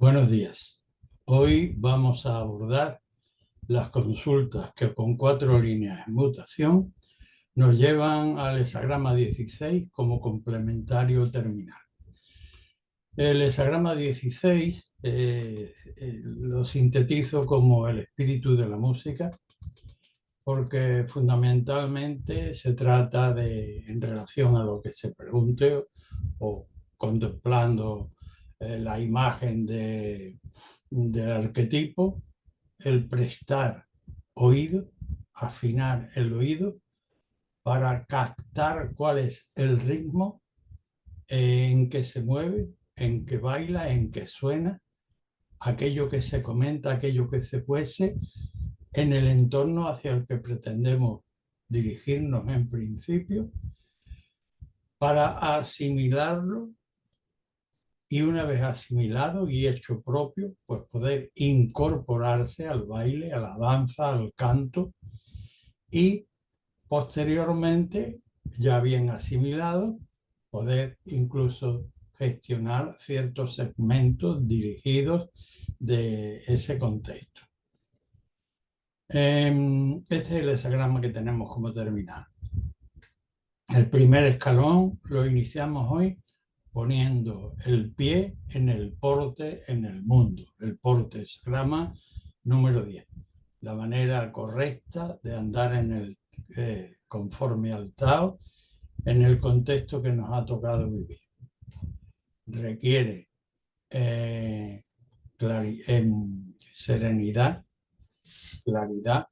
Buenos días. Hoy vamos a abordar las consultas que con 4 líneas de mutación nos llevan al hexagrama 16 como complementario terminal. El hexagrama 16 lo sintetizo como el espíritu de la música, porque fundamentalmente se trata de, en relación a lo que se pregunte o contemplando la imagen del arquetipo, el prestar oído, afinar el oído para captar cuál es el ritmo en que se mueve, en que baila, en que suena, aquello que se comenta, aquello que se cuece, en el entorno hacia el que pretendemos dirigirnos en principio, para asimilarlo y una vez asimilado y hecho propio, pues poder incorporarse al baile, a la danza, al canto y posteriormente, ya bien asimilado, poder incluso gestionar ciertos segmentos dirigidos de ese contexto. Este es el hexagrama que tenemos como terminal. El primer escalón lo iniciamos hoy poniendo el pie en el porte en el mundo. El porte es hexagrama número 10. La manera correcta de andar en el conforme al Tao en el contexto que nos ha tocado vivir. Requiere serenidad, claridad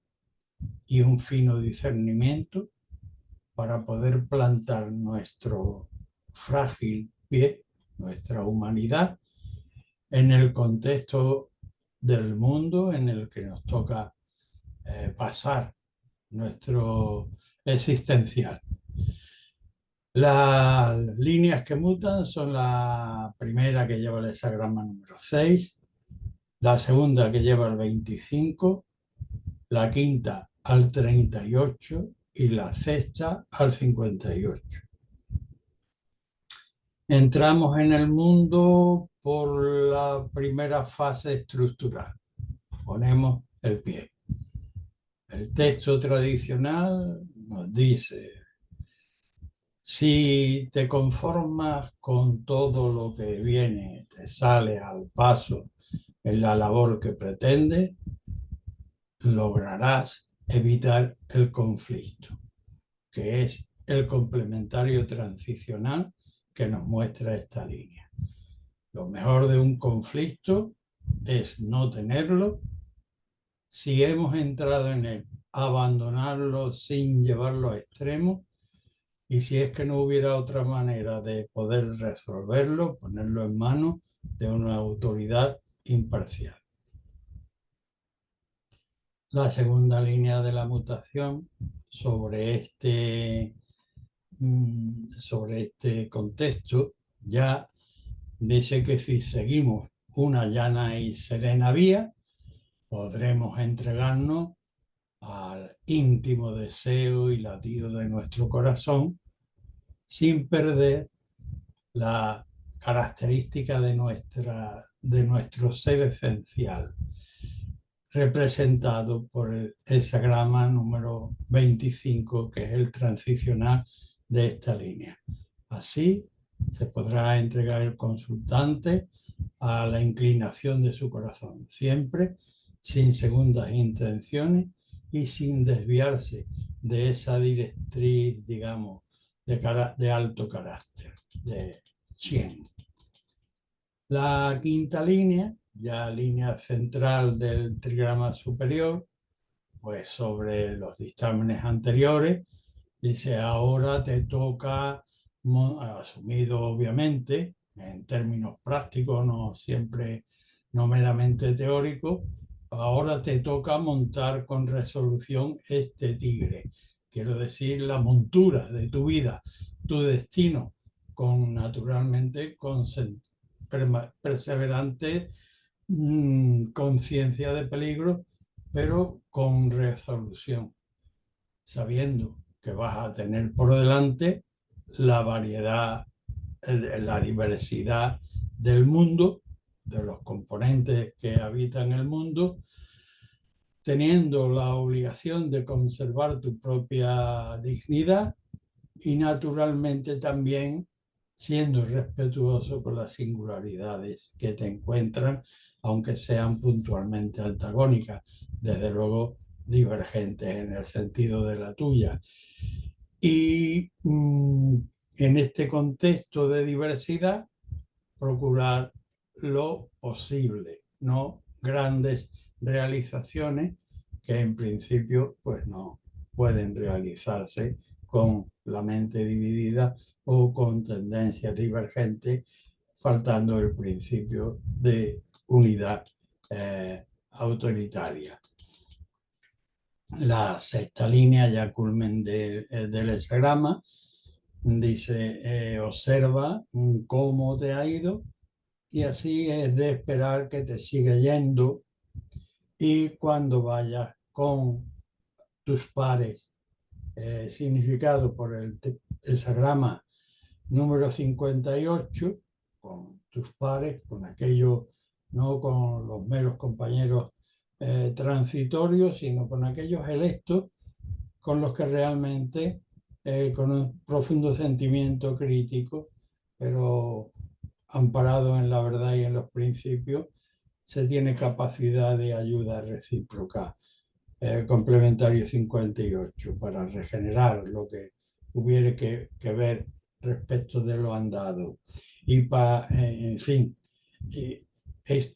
y un fino discernimiento para poder plantar nuestro frágil pie, nuestra humanidad, en el contexto del mundo en el que nos toca pasar nuestro existencial. Las líneas que mutan son la primera que lleva el hexagrama número 6, la segunda que lleva el 25, la quinta al 38 y la sexta al 58. Entramos en el mundo por la primera fase estructural. Ponemos el pie. El texto tradicional nos dice: si te conformas con todo lo que viene, te sale al paso en la labor que pretendes, lograrás evitar el conflicto, que es el complementario transicional que nos muestra esta línea. Lo mejor de un conflicto es no tenerlo. Si hemos entrado en él, abandonarlo sin llevarlo a extremo. Y si es que no hubiera otra manera de poder resolverlo, ponerlo en manos de una autoridad imparcial. La segunda línea de la mutación sobre este contexto ya dice que si seguimos una llana y serena vía, podremos entregarnos al íntimo deseo y latido de nuestro corazón sin perder la característica de nuestro ser esencial, representado por el hexagrama número 25, que es el transicional de esta línea. Así se podrá entregar el consultante a la inclinación de su corazón, siempre sin segundas intenciones y sin desviarse de esa directriz, digamos, de alto carácter, de Chien. La quinta línea, ya línea central del trigrama superior, pues sobre los dictámenes anteriores, dice: ahora te toca, asumido obviamente en términos prácticos, no meramente teóricos, ahora te toca montar con resolución este tigre. Quiero decir, la montura de tu vida, tu destino, naturalmente con perseverante conciencia de peligro, pero con resolución, sabiendo que vas a tener por delante la variedad, la diversidad del mundo de los componentes que habitan el mundo, teniendo la obligación de conservar tu propia dignidad y naturalmente también siendo respetuoso con las singularidades que te encuentran, aunque sean puntualmente antagónicas, desde luego divergentes en el sentido de la tuya. Y en este contexto de diversidad, procurar lo posible, no grandes realizaciones que en principio pues no pueden realizarse con la mente dividida o con tendencias divergentes, faltando el principio de unidad autoritaria. La sexta línea, ya culmen del hexagrama, dice, observa cómo te ha ido y así es de esperar que te siga yendo, y cuando vayas con tus pares, significado por el hexagrama número 58, con tus pares, con aquellos, no con los meros compañeros transitorios, sino con aquellos electos con los que realmente, con un profundo sentimiento crítico, pero amparado en la verdad y en los principios, se tiene capacidad de ayuda recíproca. Complementario 58, para regenerar lo que hubiere que ver respecto de lo andado. Y para, en fin,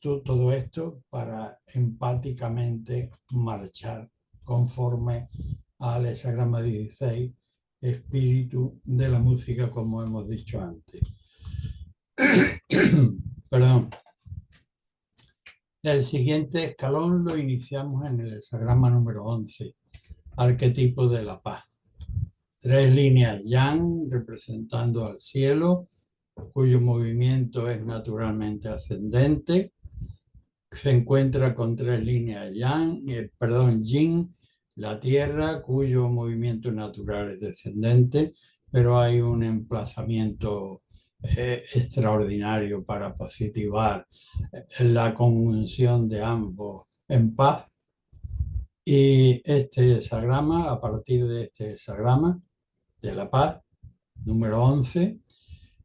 todo esto para empáticamente marchar conforme al hexagrama 16, espíritu de la música, como hemos dicho antes. Perdón. El siguiente escalón lo iniciamos en el hexagrama número 11, arquetipo de la paz. 3 líneas yang representando al cielo, cuyo movimiento es naturalmente ascendente. Se encuentra con 3 líneas yin, la tierra, cuyo movimiento natural es descendente, pero hay un emplazamiento extraordinario para positivar la conjunción de ambos en paz. Y este hexagrama, a partir de este hexagrama de la paz, número 11,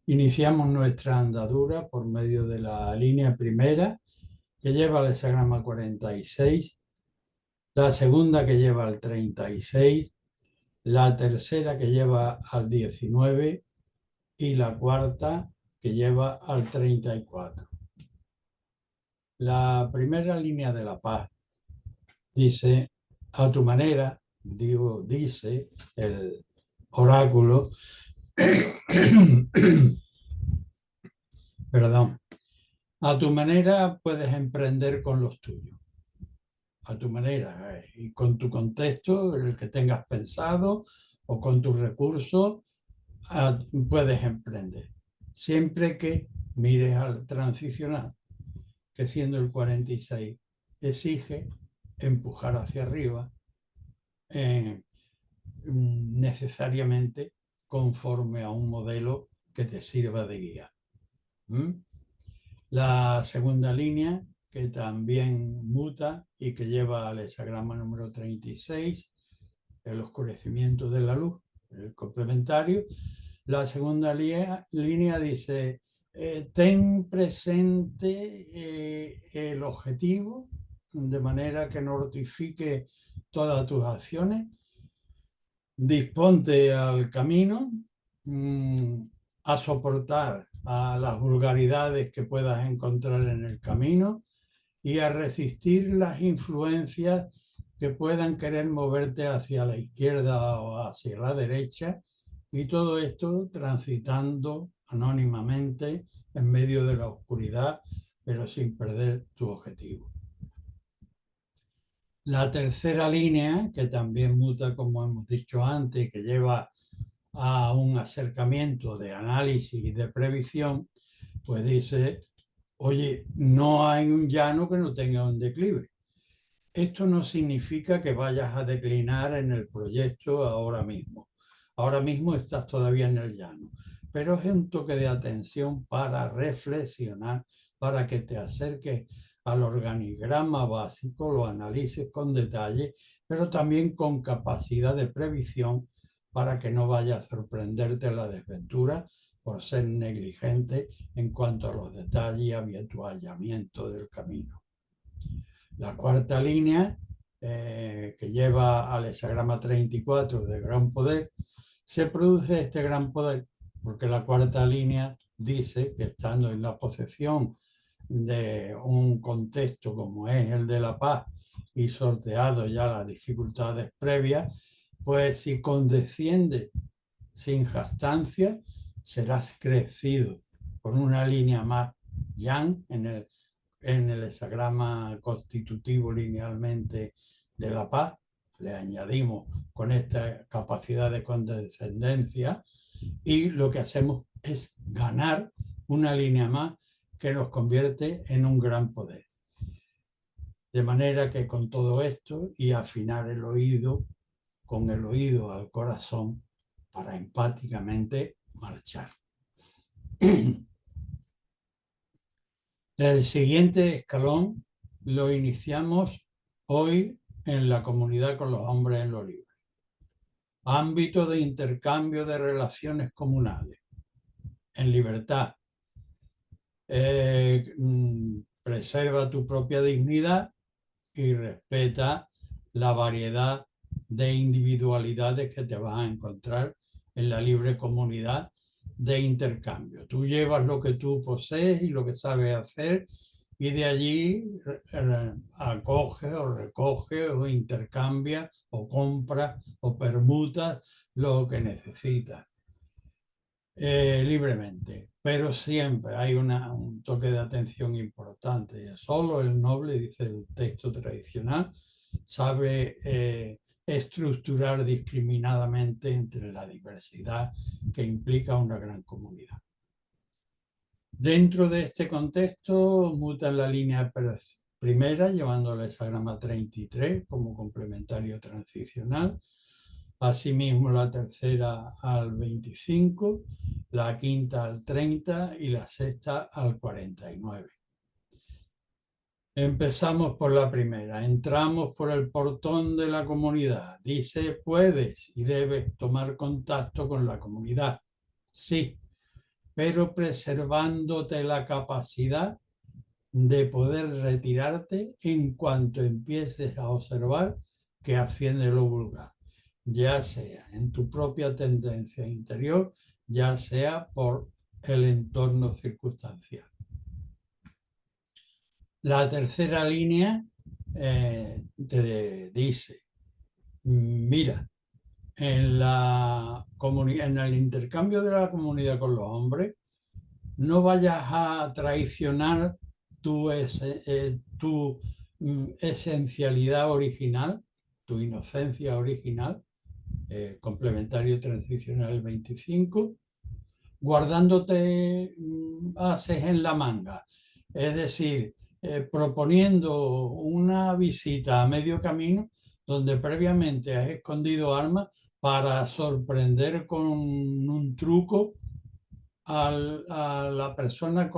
iniciamos nuestra andadura por medio de la línea primera, que lleva al hexagrama 46, la segunda que lleva al 36, la tercera que lleva al 19 y la cuarta que lleva al 34. La primera línea de la paz dice, a tu manera, dice el oráculo, perdón, a tu manera puedes emprender con los tuyos, a tu manera y con tu contexto, el que tengas pensado o con tus recursos, puedes emprender, siempre que mires al transicional, que siendo el 46 exige empujar hacia arriba, necesariamente conforme a un modelo que te sirva de guía. La segunda línea, que también muta y que lleva al hexagrama número 36, el oscurecimiento de la luz, el complementario. La segunda línea dice, ten presente el objetivo, de manera que notifique todas tus acciones. Disponte al camino, a soportar a las vulgaridades que puedas encontrar en el camino y a resistir las influencias que puedan querer moverte hacia la izquierda o hacia la derecha, y todo esto transitando anónimamente en medio de la oscuridad, pero sin perder tu objetivo. La tercera línea, que también muta, como hemos dicho antes, que lleva a un acercamiento de análisis y de previsión, pues dice, oye, no hay un llano que no tenga un declive. Esto no significa que vayas a declinar en el proyecto ahora mismo. Ahora mismo estás todavía en el llano, pero es un toque de atención para reflexionar, para que te acerques al organigrama básico, lo analices con detalle, pero también con capacidad de previsión para que no vaya a sorprenderte la desventura por ser negligente en cuanto a los detalles y habituallamiento del camino. La cuarta línea, que lleva al hexagrama 34 de gran poder, se produce este gran poder porque la cuarta línea dice que estando en la posesión de un contexto como es el de la paz y sorteado ya las dificultades previas, pues si condesciende sin jactancia, serás crecido con una línea más yang en el hexagrama constitutivo linealmente de la paz. Le añadimos con esta capacidad de condescendencia y lo que hacemos es ganar una línea más que nos convierte en un gran poder. De manera que con todo esto y afinar el oído, con el oído al corazón, para empáticamente marchar. El siguiente escalón lo iniciamos hoy en la comunidad con los hombres en lo libre. Ámbito de intercambio de relaciones comunales. En libertad. Preserva tu propia dignidad y respeta la variedad de individualidades que te vas a encontrar en la libre comunidad de intercambio. Tú llevas lo que tú posees y lo que sabes hacer y de allí acoges o recoges o intercambias o compras o permutas lo que necesitas. Libremente, pero siempre hay un toque de atención importante. Solo el noble, dice el texto tradicional, sabe estructurar discriminadamente entre la diversidad que implica una gran comunidad. Dentro de este contexto muta la línea primera, llevando al hexagrama 33 como complementario transicional. Asimismo, la tercera al 25, la quinta al 30 y la sexta al 49. Empezamos por la primera. Entramos por el portón de la comunidad. Dice, puedes y debes tomar contacto con la comunidad. Sí, pero preservándote la capacidad de poder retirarte en cuanto empieces a observar que asciende lo vulgar, ya sea en tu propia tendencia interior, ya sea por el entorno circunstancial. La tercera línea te dice, mira, en el intercambio de la comunidad con los hombres, no vayas a traicionar tu esencialidad original, tu inocencia original, complementario transicional 25, guardándote ases en la manga, es decir, proponiendo una visita a medio camino donde previamente has escondido armas para sorprender con un truco a la persona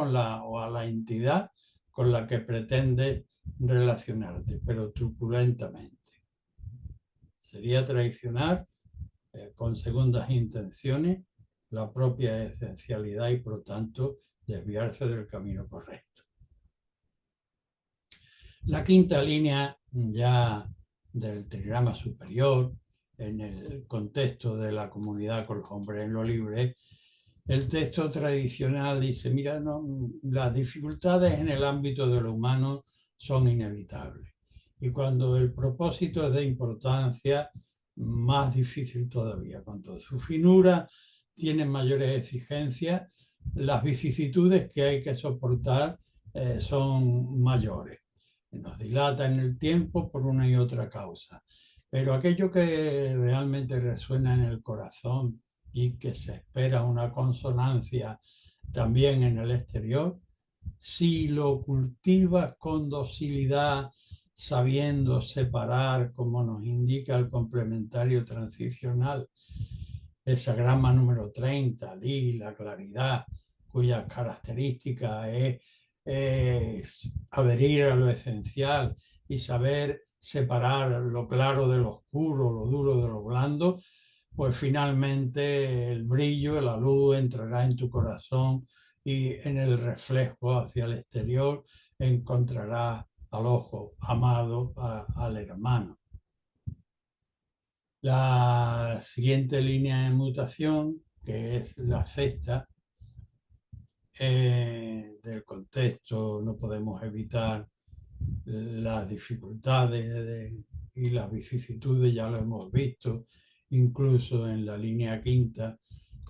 o a la entidad con la que pretendes relacionarte, pero truculentamente. Sería traicionar con segundas intenciones la propia esencialidad y por tanto desviarse del camino correcto. La quinta línea ya del trigrama superior, en el contexto de la comunidad con los hombres en lo libre, el texto tradicional dice, mira, las dificultades en el ámbito de lo humano son inevitables. Y cuando el propósito es de importancia, más difícil todavía. Cuando su finura tiene mayores exigencias, las vicisitudes que hay que soportar son mayores. Nos dilata en el tiempo por una y otra causa. Pero aquello que realmente resuena en el corazón y que se espera una consonancia también en el exterior, si lo cultivas con docilidad, sabiendo separar, como nos indica el complementario transicional, hexagrama número 30, la claridad, cuyas características es adherir a lo esencial y saber separar lo claro de lo oscuro, lo duro de lo blando, pues finalmente el brillo, la luz entrará en tu corazón y en el reflejo hacia el exterior encontrarás al ojo amado, al hermano. La siguiente línea de mutación, que es la sexta, del contexto no podemos evitar las dificultades y las vicisitudes, ya lo hemos visto, incluso en la línea quinta,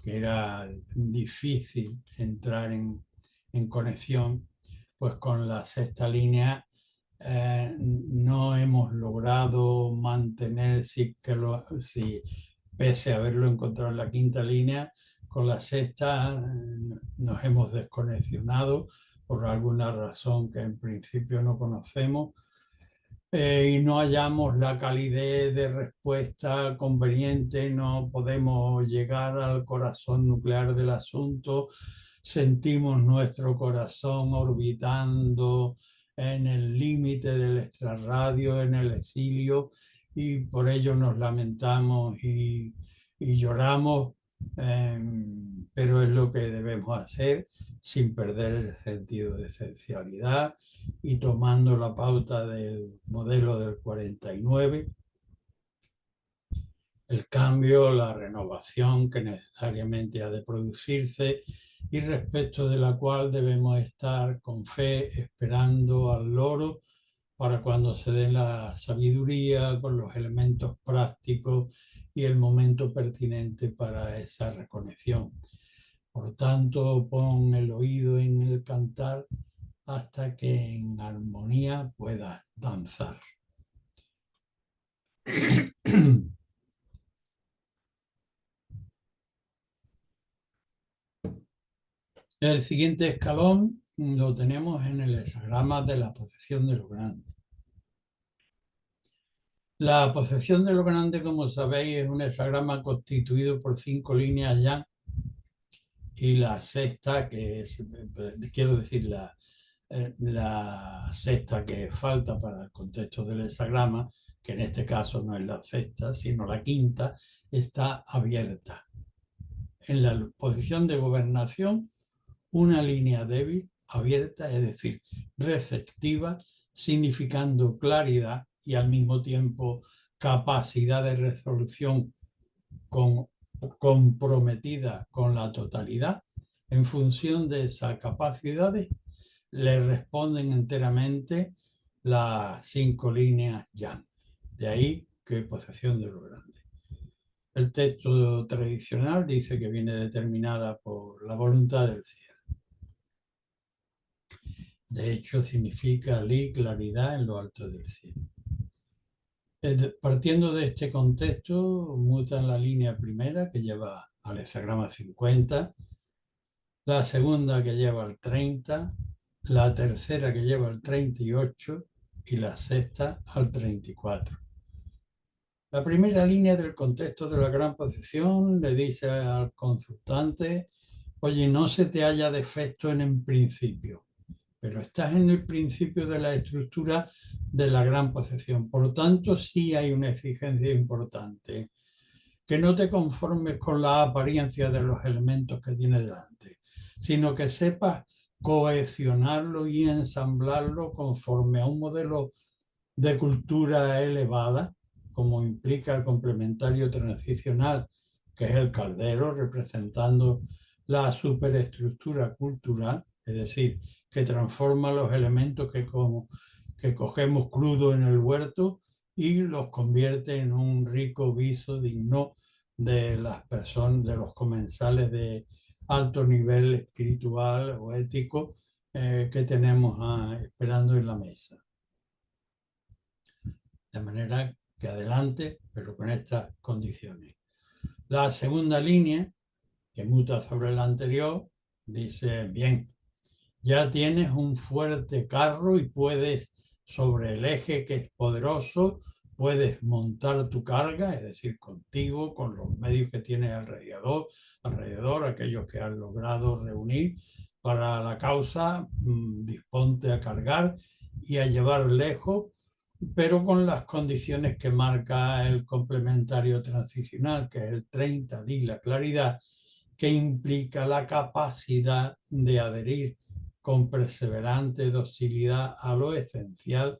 que era difícil entrar en conexión, pues con la sexta línea no hemos logrado mantener, pese a haberlo encontrado en la quinta línea, con la sexta nos hemos desconexionado por alguna razón que en principio no conocemos, y no hallamos la calidez de respuesta conveniente, no podemos llegar al corazón nuclear del asunto, sentimos nuestro corazón orbitando en el límite del extrarradio, en el exilio, y por ello nos lamentamos y lloramos, pero es lo que debemos hacer sin perder el sentido de esencialidad y tomando la pauta del modelo del 49, el cambio, la renovación que necesariamente ha de producirse y respecto de la cual debemos estar con fe esperando al loro para cuando se dé la sabiduría con los elementos prácticos y el momento pertinente para esa reconexión. Por tanto, pon el oído en el cantar hasta que en armonía puedas danzar. El siguiente escalón lo tenemos en el hexagrama de la posesión de lo grande. La posesión de lo grande, como sabéis, es un hexagrama constituido por 5 líneas ya, y la sexta, que es, quiero decir, la sexta que falta para el contexto del hexagrama, que en este caso no es la sexta, sino la quinta, está abierta. En la posición de gobernación, una línea débil, abierta, es decir, receptiva, significando claridad y al mismo tiempo capacidad de resolución comprometida con la totalidad. En función de esas capacidades, le responden enteramente las 5 líneas yang. De ahí que posesión de lo grande. El texto tradicional dice que viene determinada por la voluntad del cielo. De hecho, significa claridad en lo alto del cielo. Partiendo de este contexto, mutan la línea primera, que lleva al hexagrama 50, la segunda que lleva al 30, la tercera que lleva al 38 y la sexta al 34. La primera línea del contexto de la gran posición le dice al consultante: oye, no se te halla defecto en el principio, pero estás en el principio de la estructura de la gran posesión. Por lo tanto, sí hay una exigencia importante, que no te conformes con la apariencia de los elementos que tienes delante, sino que sepas cohesionarlo y ensamblarlo conforme a un modelo de cultura elevada, como implica el complementario transicional, que es el caldero, representando la superestructura cultural, es decir, que transforma los elementos que cogemos crudos en el huerto y los convierte en un rico viso digno de las personas, de los comensales de alto nivel espiritual o ético que tenemos esperando en la mesa. De manera que adelante, pero con estas condiciones. La segunda línea, que muta sobre la anterior, dice: bien, ya tienes un fuerte carro y puedes, sobre el eje que es poderoso, puedes montar tu carga, es decir, contigo, con los medios que tienes alrededor, aquellos que has logrado reunir para la causa, disponte a cargar y a llevar lejos, pero con las condiciones que marca el complementario transicional, que es el 30, di la claridad, que implica la capacidad de adherir con perseverante docilidad a lo esencial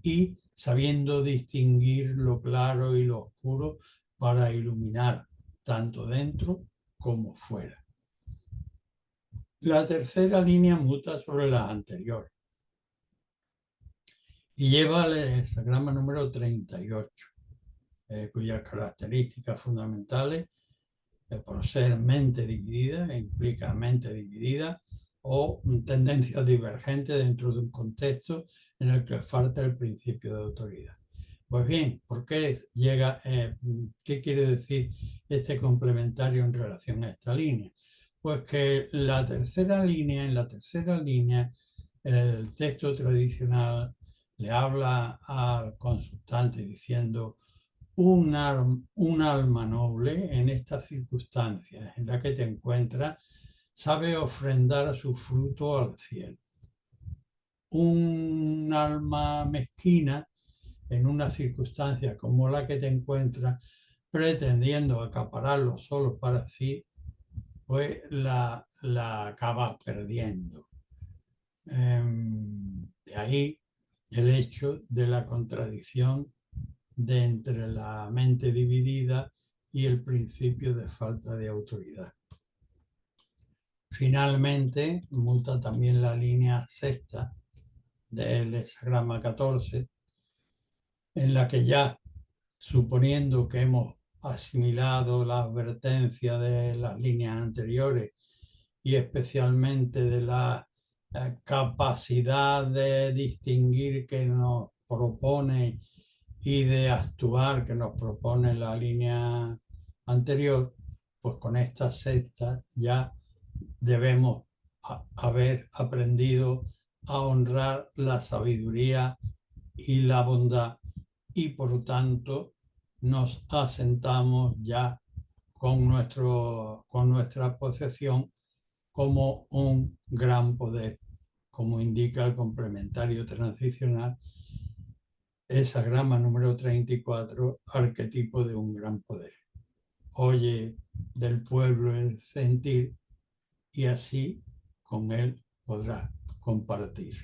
y sabiendo distinguir lo claro y lo oscuro para iluminar tanto dentro como fuera. La tercera línea muta sobre las anteriores y lleva al hexagrama número 38, cuyas características fundamentales, por ser mente dividida, implica mente dividida, o tendencias divergentes dentro de un contexto en el que falta el principio de autoridad. Pues bien, ¿por qué llega? ¿Qué quiere decir este complementario en relación a esta línea? Pues que en la tercera línea, el texto tradicional le habla al consultante diciendo un alma noble en estas circunstancias en las que te encuentras sabe ofrendar su fruto al cielo. Un alma mezquina en una circunstancia como la que te encuentras, pretendiendo acapararlo solo para sí, pues la acabas perdiendo. De ahí el hecho de la contradicción de entre la mente dividida y el principio de falta de autoridad. Finalmente, muta también la línea sexta del hexagrama 14, en la que ya, suponiendo que hemos asimilado la advertencia de las líneas anteriores y especialmente de la capacidad de distinguir que nos propone y de actuar que nos propone la línea anterior, pues con esta sexta ya debemos haber aprendido a honrar la sabiduría y la bondad y por tanto nos asentamos ya con nuestra posesión como un gran poder, como indica el complementario transicional, hexagrama número 34, arquetipo de un gran poder. Oye del pueblo el sentir y así con él podrá compartir.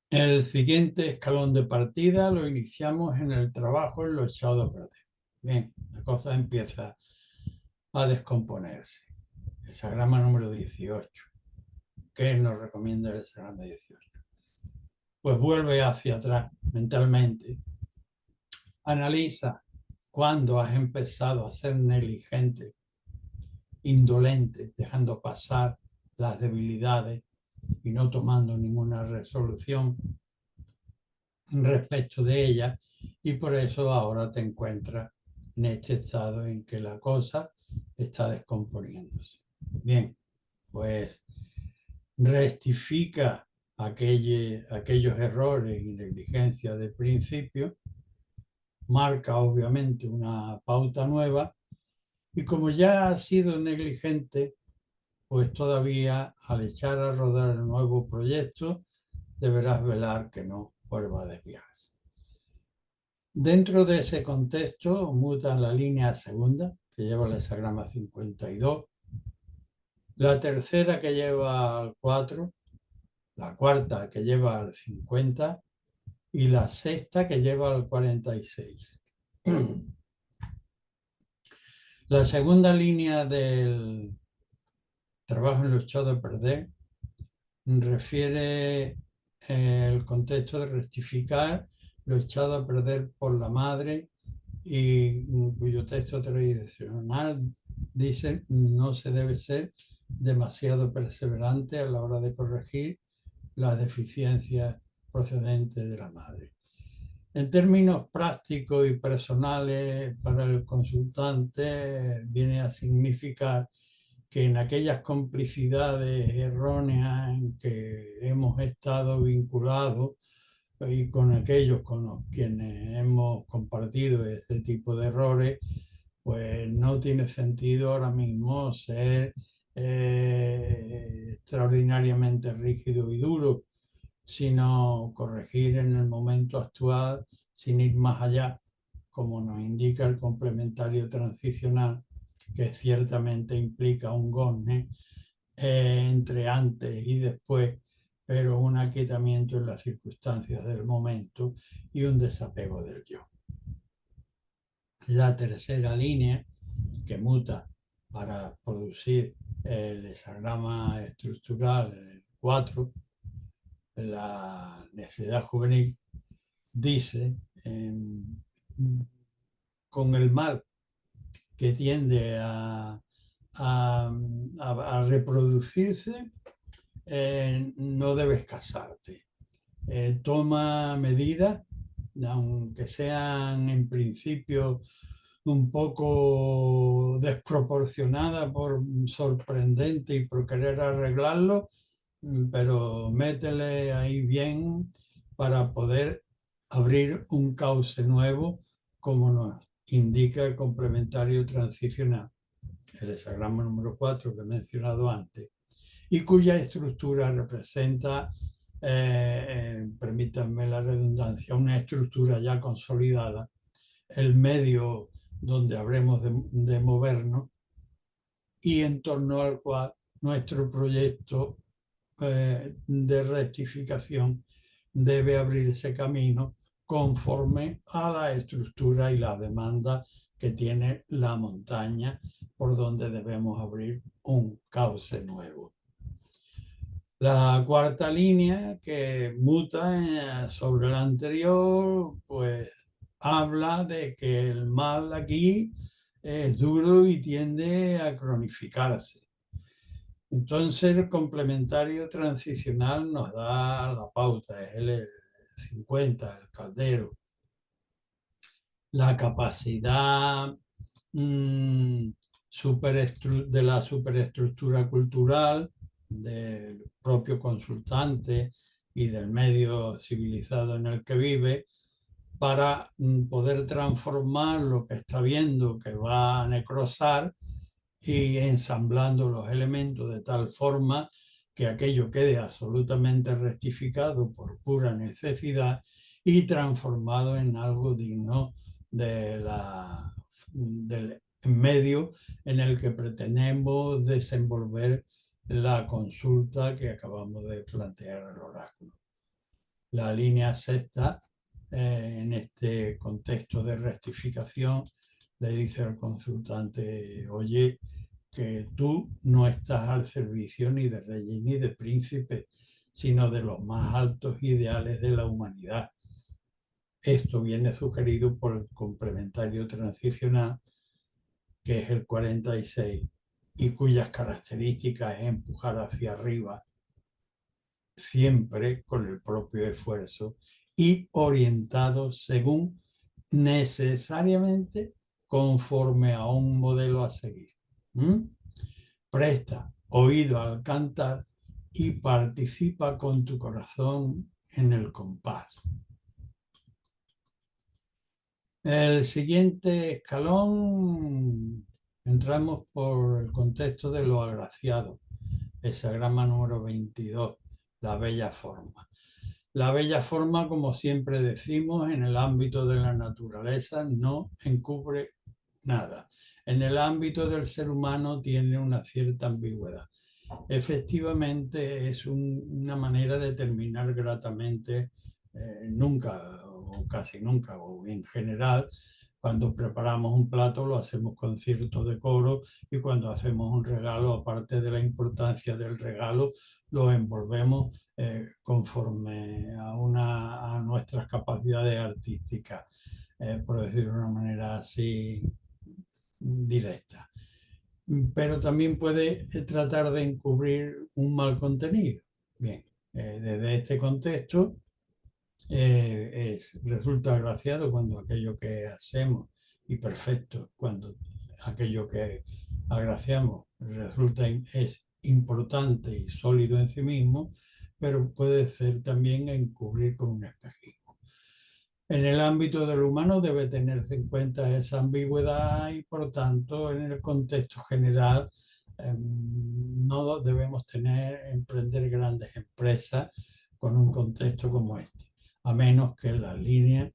El siguiente escalón de partida lo iniciamos en el trabajo en los echados a perder. Bien, la cosa empieza a descomponerse. Hexagrama número 18. ¿Qué nos recomienda el hexagrama 18? Pues vuelve hacia atrás mentalmente. Analiza cuándo has empezado a ser negligente, indolente, dejando pasar las debilidades y no tomando ninguna resolución respecto de ellas, y por eso ahora te encuentras en este estado en que la cosa está descomponiéndose. Bien, pues rectifica aquellos errores y negligencias de principio, marca obviamente una pauta nueva y como ya has sido negligente, pues todavía al echar a rodar el nuevo proyecto deberás velar que no vuelva a desviarse. Dentro de ese contexto muta la línea segunda, que lleva el hexagrama 52, la tercera que lleva al 4, la cuarta que lleva al 50 y la sexta que lleva al 46. La segunda línea del trabajo en lo echado a perder refiere el contexto de rectificar lo echado a perder por la madre y cuyo texto tradicional dice no se debe ser demasiado perseverante a la hora de corregir las deficiencias procedentes de la madre. En términos prácticos y personales para el consultante viene a significar que en aquellas complicidades erróneas en que hemos estado vinculados y con aquellos con los quienes hemos compartido este tipo de errores, pues no tiene sentido ahora mismo ser extraordinariamente rígido y duro, sino corregir en el momento actual sin ir más allá, como nos indica el complementario transicional, que ciertamente implica un gozne entre antes y después, pero un aquietamiento en las circunstancias del momento y un desapego del yo. La tercera línea, que muta para producir el hexagrama estructural 4, la necesidad juvenil, dice, con el mal que tiende a reproducirse, no debes casarte. Toma medidas, aunque sean en principio un poco desproporcionadas por sorprendente y por querer arreglarlo, pero métele ahí bien para poder abrir un cauce nuevo, como nos indica el complementario transicional, el hexagrama número 4 que he mencionado antes, y cuya estructura representa, permítanme la redundancia, una estructura ya consolidada, el medio donde habremos de movernos y en torno al cual nuestro proyecto de rectificación debe abrir ese camino conforme a la estructura y la demanda que tiene la montaña por donde debemos abrir un cauce nuevo. La cuarta línea, que muta sobre la anterior, pues habla de que el mal aquí es duro y tiende a cronificarse. Entonces el complementario transicional nos da la pauta, es el 50, el caldero. La capacidad de la superestructura cultural del propio consultante y del medio civilizado en el que vive para poder transformar lo que está viendo que va a necrosar y ensamblando los elementos de tal forma que aquello quede absolutamente rectificado por pura necesidad y transformado en algo digno del medio en el que pretendemos desenvolver la consulta que acabamos de plantear al oráculo. La línea sexta, en este contexto de rectificación, le dice al consultante: oye, que tú no estás al servicio ni de reyes ni de príncipes, sino de los más altos ideales de la humanidad. Esto viene sugerido por el complementario transicional, que es el 46, y cuyas características es empujar hacia arriba, siempre con el propio esfuerzo y orientado según necesariamente conforme a un modelo a seguir. Presta oído al cantar y participa con tu corazón en el compás. El siguiente escalón, entramos por el contexto de lo agraciado, hexagrama número 22, la bella forma. La bella forma, como siempre decimos, en el ámbito de la naturaleza no encubre nada. En el ámbito del ser humano tiene una cierta ambigüedad. Efectivamente es una manera de terminar gratamente, nunca o casi nunca, o en general, cuando preparamos un plato lo hacemos con cierto decoro, y cuando hacemos un regalo, aparte de la importancia del regalo, lo envolvemos conforme a nuestras capacidades artísticas, por decirlo de una manera así directa. Pero también puede tratar de encubrir un mal contenido. Bien, desde este contexto resulta agraciado cuando aquello que hacemos, y perfecto cuando aquello que agraciamos es importante y sólido en sí mismo, pero puede ser también encubrir con un espejismo. En el ámbito del humano debe tenerse en cuenta esa ambigüedad y, por tanto, en el contexto general no debemos emprender grandes empresas con un contexto como este, a menos que las líneas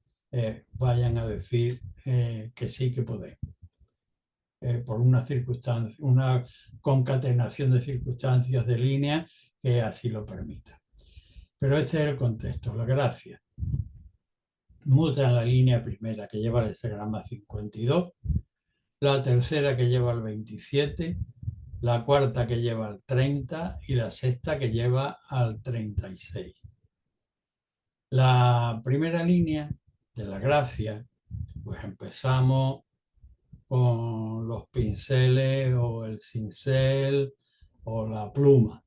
vayan a decir que sí que podemos. Por una circunstancia, una concatenación de circunstancias de línea que así lo permita. Pero este es el contexto, la gracia. Muta en la línea primera que lleva el hexagrama 52, la tercera que lleva el 27, la cuarta que lleva al 30 y la sexta que lleva al 36. La primera línea de la gracia, pues empezamos con los pinceles o el cincel o la pluma,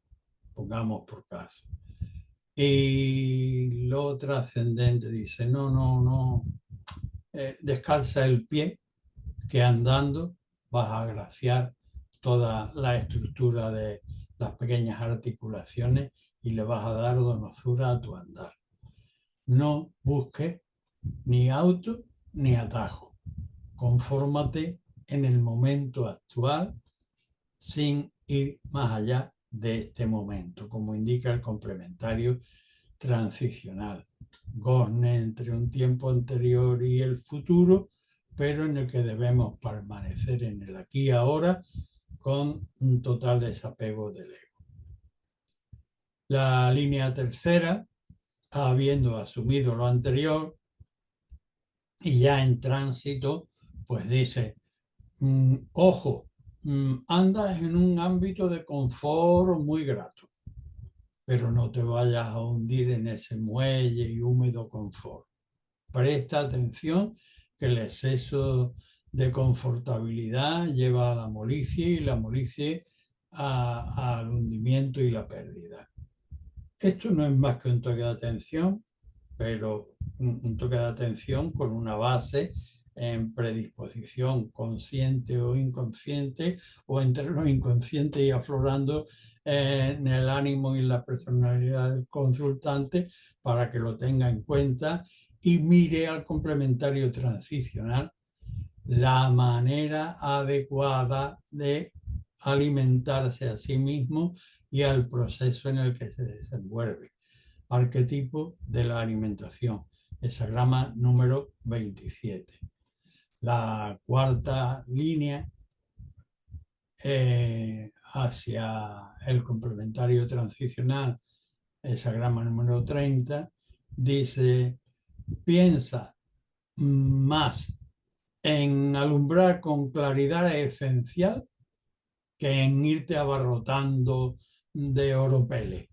pongamos por caso. Y lo trascendente dice, no, descalza el pie, que andando vas a agraciar toda la estructura de las pequeñas articulaciones y le vas a dar donosura a tu andar. No busques ni auto ni atajo. Confórmate en el momento actual sin ir más allá de este momento, como indica el complementario transicional. Gozne entre un tiempo anterior y el futuro, pero en el que debemos permanecer en el aquí y ahora con un total desapego del ego. La línea tercera, habiendo asumido lo anterior y ya en tránsito, pues dice, ojo, andas en un ámbito de confort muy grato, pero no te vayas a hundir en ese muelle y húmedo confort. Presta atención que el exceso de confortabilidad lleva a la molicie y la molicie al hundimiento y la pérdida. Esto no es más que un toque de atención, pero un toque de atención con una base en predisposición consciente o inconsciente, o entre lo inconsciente y aflorando en el ánimo y la personalidad del consultante, para que lo tenga en cuenta y mire al complementario transicional la manera adecuada de alimentarse a sí mismo y al proceso en el que se desenvuelve. Arquetipo de la alimentación, hexagrama número 27. La cuarta línea hacia el complementario transicional, hexagrama número 30, dice, piensa más en alumbrar con claridad esencial que en irte abarrotando de oropeles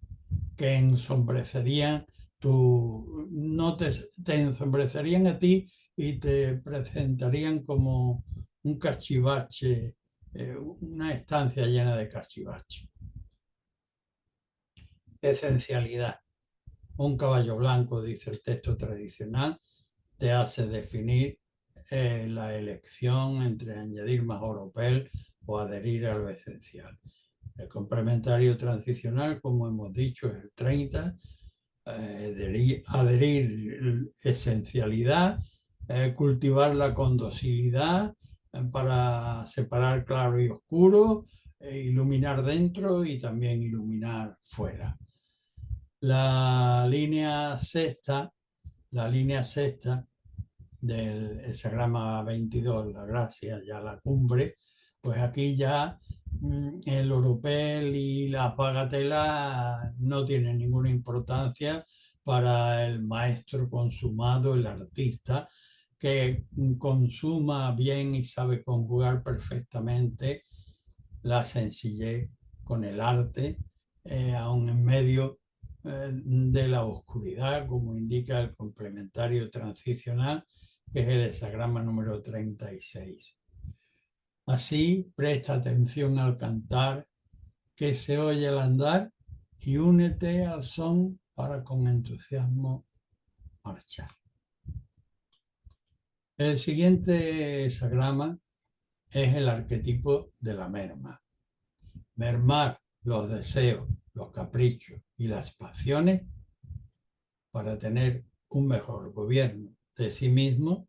que ensombrecerían no te ensombrecerían a ti y te presentarían como un cachivache, una estancia llena de cachivache. Esencialidad. Un caballo blanco, dice el texto tradicional, te hace definir la elección entre añadir más oropel o adherir a lo esencial. El complementario transicional, como hemos dicho, es el 30, adherir esencialidad, cultivarla con docilidad para separar claro y oscuro, iluminar dentro y también iluminar fuera. La línea sexta del hexagrama 22, la gracia, ya la cumbre, pues aquí ya el oropel y las bagatelas no tienen ninguna importancia para el maestro consumado, el artista, que consuma bien y sabe conjugar perfectamente la sencillez con el arte, aún en medio de la oscuridad, como indica el complementario transicional, que es el hexagrama número 36. Así, presta atención al cantar que se oye al andar y únete al son para con entusiasmo marchar. El siguiente hexagrama es el arquetipo de la merma. Mermar los deseos, los caprichos y las pasiones para tener un mejor gobierno de sí mismo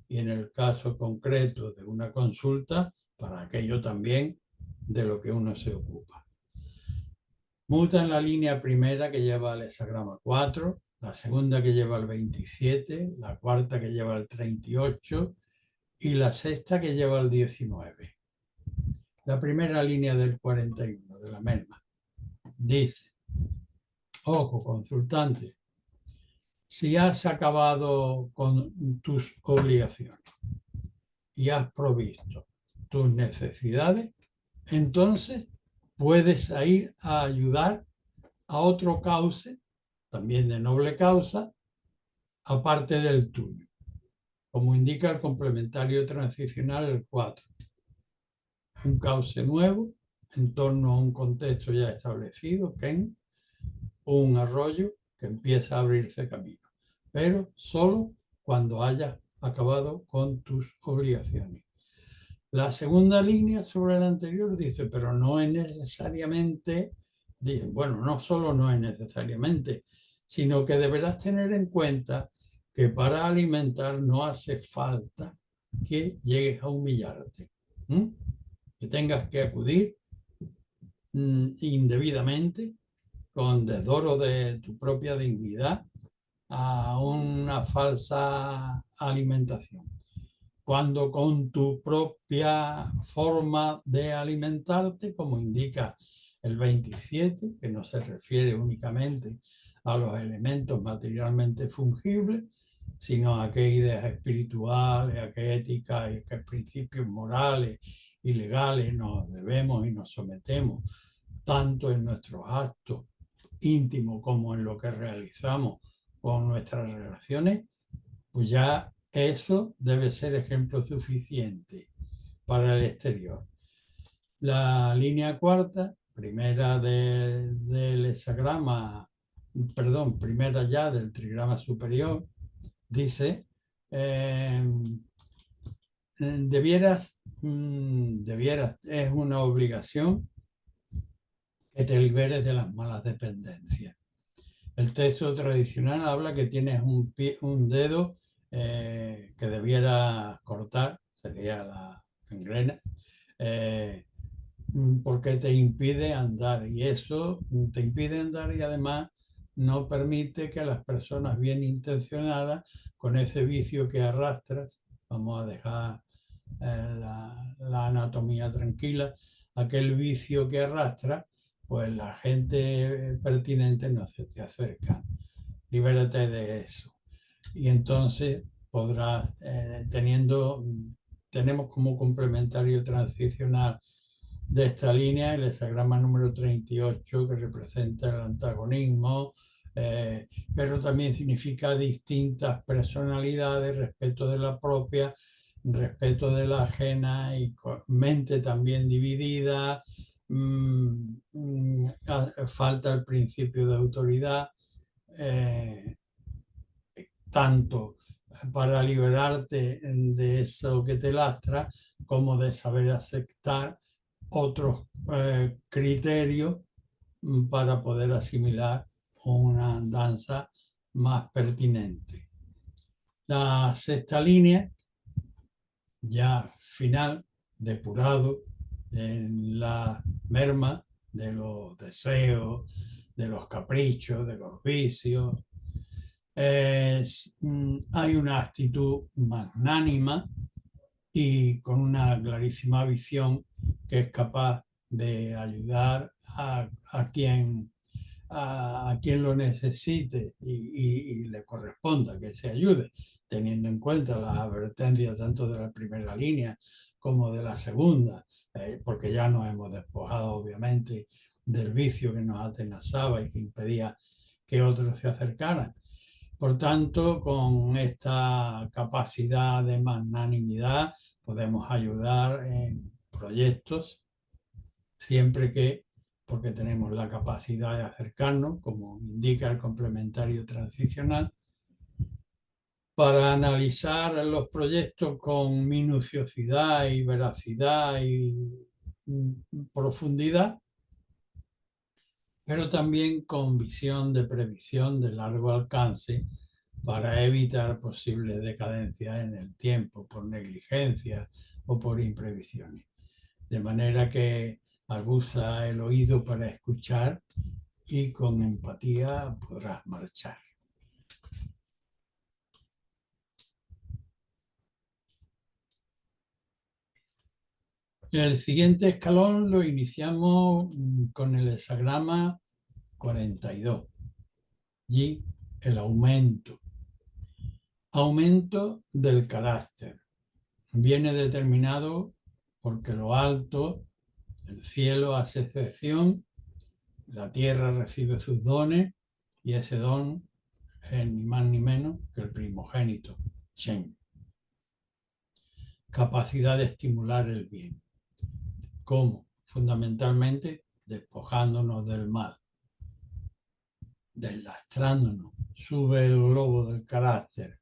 y, en el caso concreto de una consulta, para aquello también de lo que uno se ocupa. Muta en la línea primera que lleva al hexagrama 4, la segunda que lleva al 27, la cuarta que lleva al 38 y la sexta que lleva al 19. La primera línea del 41 de la merma dice: ojo, consultante, si has acabado con tus obligaciones y has provisto tus necesidades, entonces puedes ir a ayudar a otro cauce, también de noble causa, aparte del tuyo, como indica el complementario transicional el 4. Un cauce nuevo en torno a un contexto ya establecido, Ken, un arroyo que empieza a abrirse camino, pero solo cuando hayas acabado con tus obligaciones. La segunda línea sobre la anterior dice, pero no es necesariamente, bueno, no solo no es necesariamente, sino que deberás tener en cuenta que para alimentar no hace falta que llegues a humillarte, que tengas que acudir indebidamente, con desdoro de tu propia dignidad, a una falsa alimentación, cuando con tu propia forma de alimentarte, como indica el 27, que no se refiere únicamente a los elementos materialmente fungibles, sino a qué ideas espirituales, a qué ética y a qué principios morales y legales nos debemos y nos sometemos, tanto en nuestros actos íntimos como en lo que realizamos con nuestras relaciones, pues ya eso debe ser ejemplo suficiente para el exterior. La línea cuarta, primera del hexagrama, perdón, primera ya del trigrama superior, dice, debieras, es una obligación que te liberes de las malas dependencias. El texto tradicional habla que tienes un dedo que debiera cortar, sería la gangrena, porque te impide andar, y eso te impide andar y además no permite que las personas bien intencionadas, con ese vicio que arrastras, vamos a dejar la anatomía tranquila, aquel vicio que arrastra, pues la gente pertinente no se te acerca. Libérate de eso. Y entonces podrás, tenemos como complementario transicional de esta línea el hexagrama número 38, que representa el antagonismo, pero también significa distintas personalidades, respeto de la propia, respeto de la ajena y mente también dividida, falta el principio de autoridad, tanto para liberarte de eso que te lastra, como de saber aceptar otros criterios para poder asimilar una danza más pertinente. La sexta línea, ya final, depurado en la merma de los deseos, de los caprichos, de los vicios. Hay una actitud magnánima y con una clarísima visión que es capaz de ayudar a quien lo necesite y le corresponda que se ayude, teniendo en cuenta las advertencias tanto de la primera línea como de la segunda, porque ya nos hemos despojado obviamente del vicio que nos atenazaba y que impedía que otros se acercaran. Por tanto, con esta capacidad de magnanimidad podemos ayudar en proyectos siempre que, porque tenemos la capacidad de acercarnos, como indica el complementario transicional, para analizar los proyectos con minuciosidad y veracidad y profundidad, pero también con visión de previsión de largo alcance para evitar posibles decadencias en el tiempo por negligencia o por imprevisiones. De manera que aguza el oído para escuchar y con empatía podrás marchar. El siguiente escalón lo iniciamos con el hexagrama 42 y el aumento. Aumento del carácter. Viene determinado porque lo alto, el cielo hace excepción, la tierra recibe sus dones y ese don es ni más ni menos que el primogénito, Shen. Capacidad de estimular el bien. ¿Cómo? Fundamentalmente despojándonos del mal, deslastrándonos. Sube el globo del carácter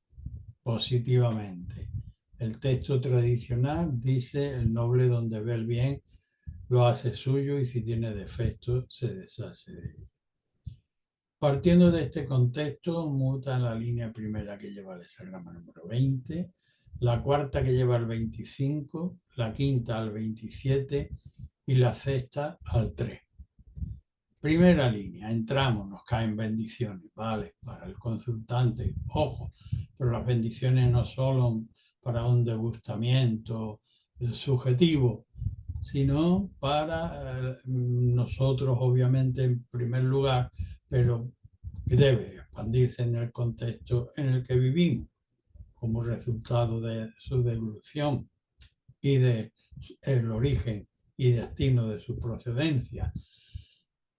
positivamente. El texto tradicional dice: el noble donde ve el bien lo hace suyo y si tiene defectos se deshace de él. Partiendo de este contexto, muta la línea primera que lleva el hexagrama número 20, la cuarta que lleva el 25, la quinta al 27 y la sexta al 3. Primera línea, entramos, nos caen bendiciones, ¿vale? Para el consultante, ojo, pero las bendiciones no solo para un degustamiento subjetivo, sino para nosotros, obviamente, en primer lugar, pero debe expandirse en el contexto en el que vivimos, como resultado de su devolución y de el origen y destino de su procedencia.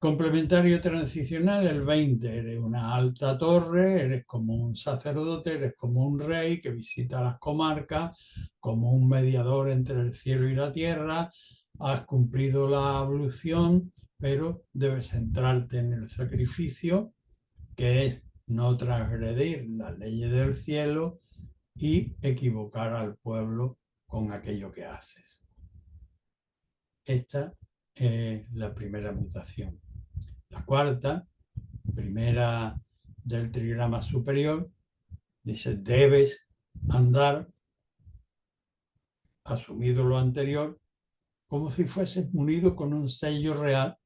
Complementario transicional, el 20, eres una alta torre, eres como un sacerdote, eres como un rey que visita las comarcas, como un mediador entre el cielo y la tierra, has cumplido la ablución, pero debes centrarte en el sacrificio, que es no transgredir las leyes del cielo y equivocar al pueblo con aquello que haces. Esta es la primera mutación. La cuarta, primera del trigrama superior, dice: debes andar, asumido lo anterior, como si fueses munido con un sello real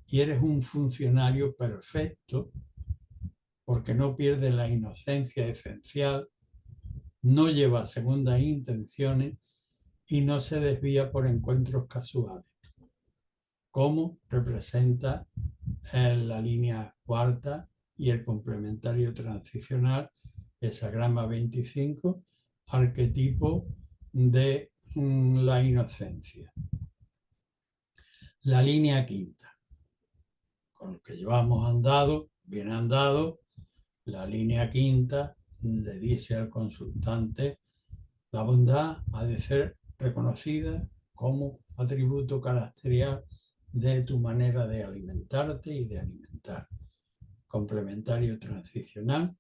y eres un funcionario perfecto porque no pierdes la inocencia esencial, no lleva segundas intenciones y no se desvía por encuentros casuales, como representa en la línea cuarta y el complementario transicional, hexagrama 25, arquetipo de la inocencia. La línea quinta, con lo que llevamos andado, bien andado, la línea quinta le dice al consultante: la bondad ha de ser reconocida como atributo caracterial de tu manera de alimentarte y de alimentar. Complementario transicional,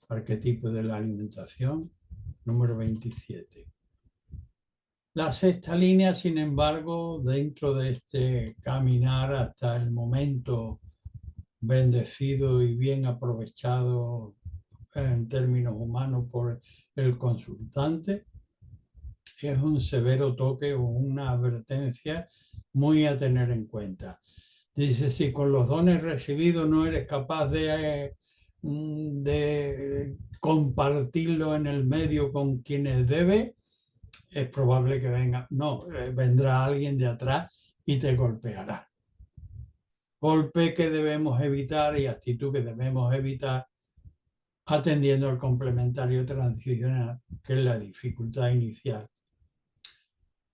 arquetipo de la alimentación, número 27. La sexta línea, sin embargo, dentro de este caminar hasta el momento bendecido y bien aprovechado en términos humanos por el consultante, es un severo toque o una advertencia muy a tener en cuenta. Dice: si con los dones recibidos no eres capaz de compartirlo en el medio con quienes debe, es probable que vendrá alguien de atrás y te golpeará. Golpe que debemos evitar y actitud que debemos evitar atendiendo al complementario transicional, que es la dificultad inicial.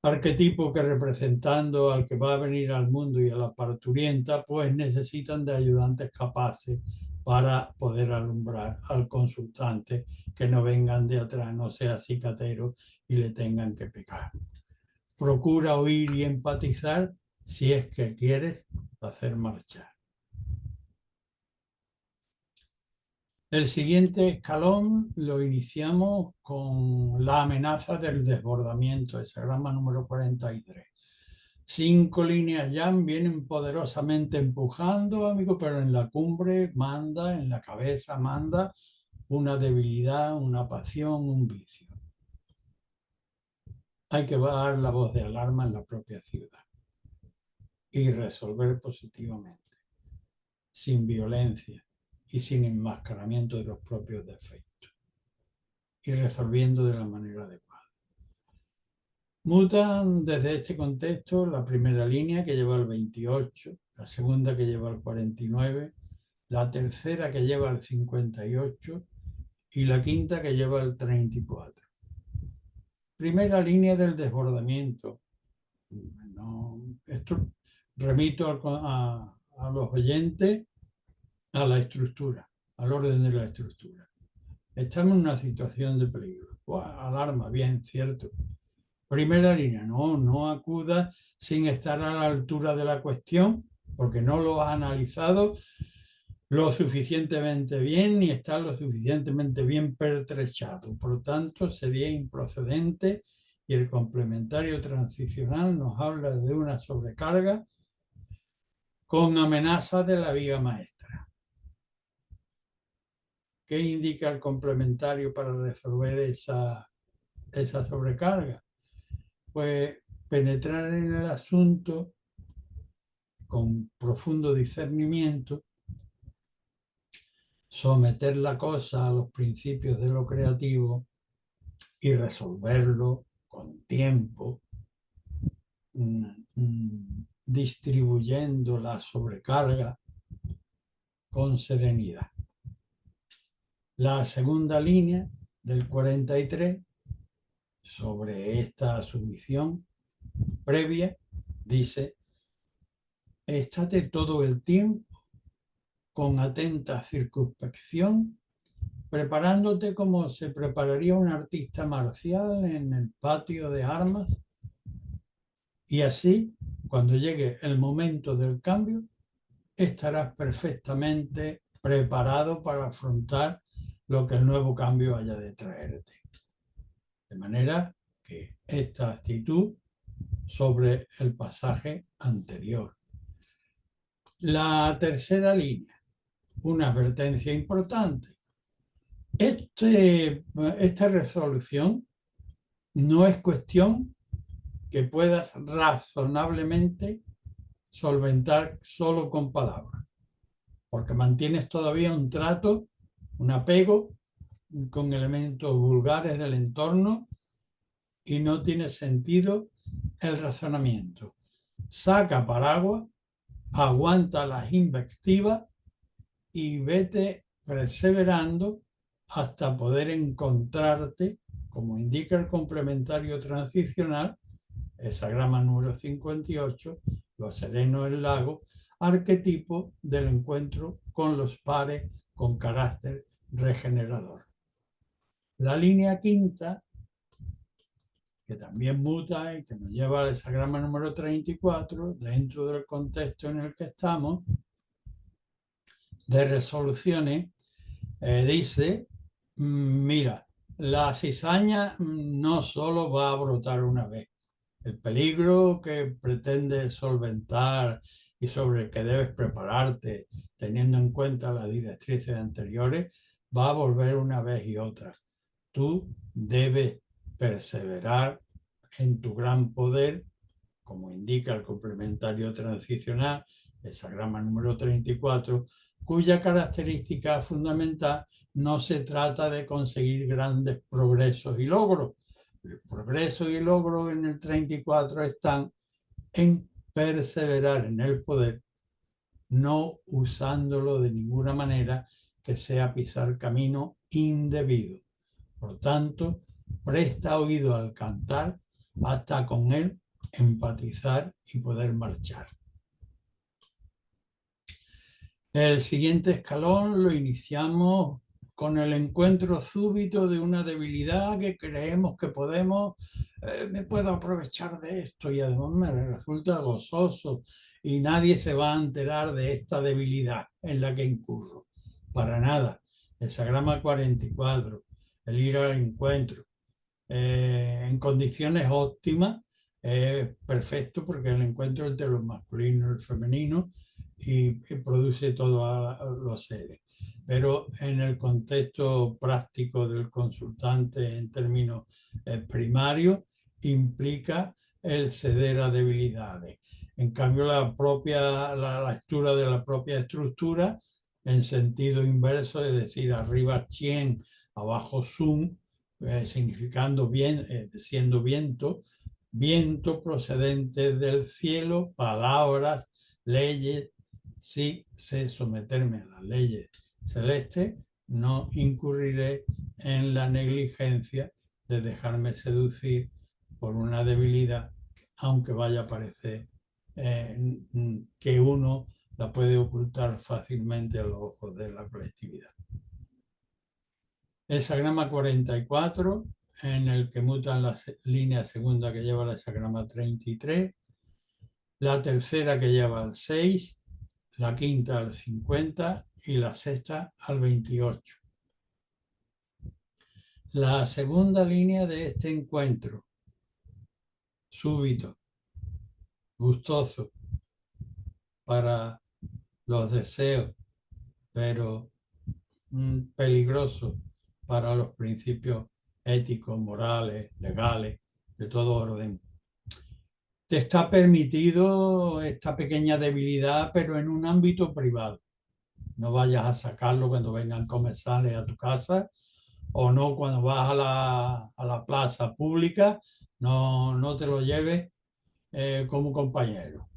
Arquetipo que, representando al que va a venir al mundo y a la parturienta, pues necesitan de ayudantes capaces para poder alumbrar al consultante, que no vengan de atrás, no sea cicatero y le tengan que pegar. Procura oír y empatizar si es que quieres hacer marchar. El siguiente escalón lo iniciamos con la amenaza del desbordamiento, ese grama número 43. 5 líneas ya vienen poderosamente empujando, amigo, pero en la cumbre manda, en la cabeza manda una debilidad, una pasión, un vicio. Hay que dar la voz de alarma en la propia ciudad y resolver positivamente, sin violencia y sin enmascaramiento de los propios defectos, y resolviendo de la manera adecuada. Mutan desde este contexto la primera línea, que lleva al 28, la segunda, que lleva al 49, la tercera, que lleva al 58, y la quinta, que lleva al 34. Primera línea del desbordamiento. No, esto remito a los oyentes a la estructura, al orden de la estructura. Estamos en una situación de peligro. Alarma, bien, cierto. Primera línea, no acudas sin estar a la altura de la cuestión, porque no lo has analizado lo suficientemente bien ni está lo suficientemente bien pertrechado. Por lo tanto, sería improcedente, y el complementario transicional nos habla de una sobrecarga con amenaza de la viga maestra. ¿Qué indica el complementario para resolver esa sobrecarga? Pues penetrar en el asunto con profundo discernimiento, someter la cosa a los principios de lo creativo y resolverlo con tiempo, distribuyendo la sobrecarga con serenidad. La segunda línea del 43, sobre esta sumisión previa, dice: estate todo el tiempo con atenta circunspección, preparándote como se prepararía un artista marcial en el patio de armas, y así, cuando llegue el momento del cambio, estarás perfectamente preparado para afrontar lo que el nuevo cambio haya de traerte. De manera que esta actitud sobre el pasaje anterior. La tercera línea, una advertencia importante. Esta resolución no es cuestión que puedas razonablemente solventar solo con palabras, porque mantienes todavía un trato, un apego con elementos vulgares del entorno, y no tiene sentido el razonamiento. Saca paraguas, aguanta las invectivas y vete perseverando hasta poder encontrarte, como indica el complementario transicional, esa grama número 58, lo sereno el lago, arquetipo del encuentro con los pares con carácter regenerador. La línea quinta, que también muta y que nos lleva al hexagrama número 34, dentro del contexto en el que estamos, de resoluciones, dice: mira, la cizaña no solo va a brotar una vez. El peligro que pretende solventar y sobre el que debes prepararte, teniendo en cuenta las directrices anteriores, va a volver una vez y otra. Tú debes perseverar en tu gran poder, como indica el complementario transicional, esa grama número 34, cuya característica fundamental no se trata de conseguir grandes progresos y logros. El progreso y el logro en el 34 están en perseverar en el poder, no usándolo de ninguna manera que sea pisar camino indebido. Por tanto, presta oído al cantar hasta con él empatizar y poder marchar. El siguiente escalón lo iniciamos con el encuentro súbito de una debilidad que creemos que me puedo aprovechar de esto, y además me resulta gozoso, y nadie se va a enterar de esta debilidad en la que incurro. Para nada. Hexagrama 44, el ir al encuentro, en condiciones óptimas, es perfecto porque el encuentro entre lo masculino y el femenino y produce todos los seres. Pero en el contexto práctico del consultante en términos primarios, implica el ceder a debilidades. En cambio, la lectura de la propia estructura en sentido inverso, es decir, arriba Chien, abajo Sun, significando bien, siendo viento, viento procedente del cielo, palabras, leyes. Si sé someterme a las leyes celestes, no incurriré en la negligencia de dejarme seducir por una debilidad, aunque vaya a parecer que uno la puede ocultar fácilmente a los ojos de la colectividad. Hexagrama 44, en el que mutan la línea segunda que lleva al hexagrama 33, la tercera que lleva al 6, la quinta al 50 y la sexta al 28. La segunda línea de este encuentro, súbito, gustoso para los deseos, pero peligroso para los principios éticos, morales, legales, de todo orden. Te está permitido esta pequeña debilidad, pero en un ámbito privado. No vayas a sacarlo cuando vengan comensales a tu casa, o no cuando vas a la plaza pública, no te lo lleves como compañero.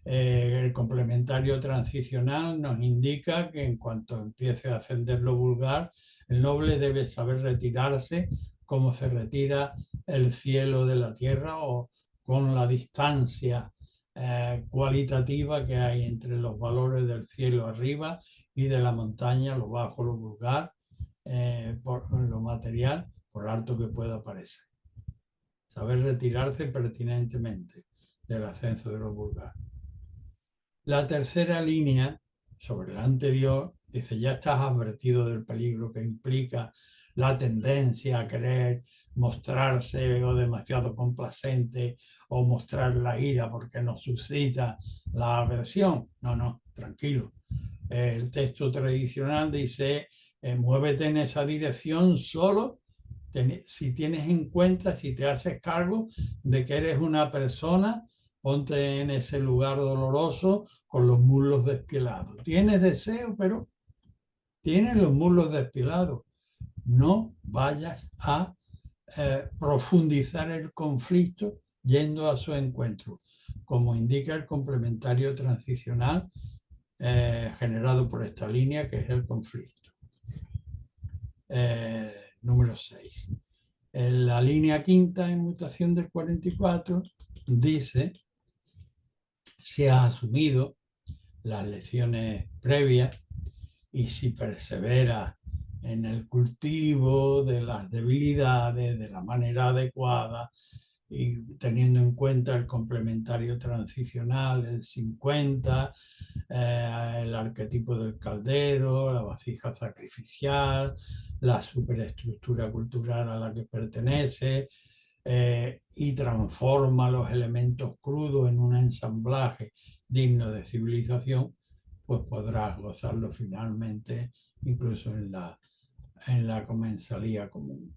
El complementario transicional nos indica que en cuanto empiece a ascender lo vulgar, el noble debe saber retirarse como se retira el cielo de la tierra, o con la distancia cualitativa que hay entre los valores del cielo arriba y de la montaña, lo bajo, lo vulgar, por lo material, por alto que pueda parecer. Saber retirarse pertinentemente del ascenso de lo vulgar. La tercera línea, sobre la anterior, dice: ya estás advertido del peligro que implica la tendencia a querer mostrarse o demasiado complacente, o mostrar la ira porque nos suscita la aversión. No, tranquilo. El texto tradicional dice: muévete en esa dirección solo si tienes en cuenta, si te haces cargo de que eres una persona. Ponte en ese lugar doloroso con los muslos despielados. Tienes deseo, pero tienes los muslos despielados. No vayas a profundizar el conflicto yendo a su encuentro, como indica el complementario transicional generado por esta línea, que es el conflicto. Número 6. En la línea quinta, en mutación del 44, dice: si has asumido las lecciones previas y si perseveras en el cultivo de las debilidades de la manera adecuada, y teniendo en cuenta el complementario transicional, el 50, el arquetipo del caldero, la vasija sacrificial, la superestructura cultural a la que pertenece, y transforma los elementos crudos en un ensamblaje digno de civilización, pues podrás gozarlo finalmente incluso en la comensalía común.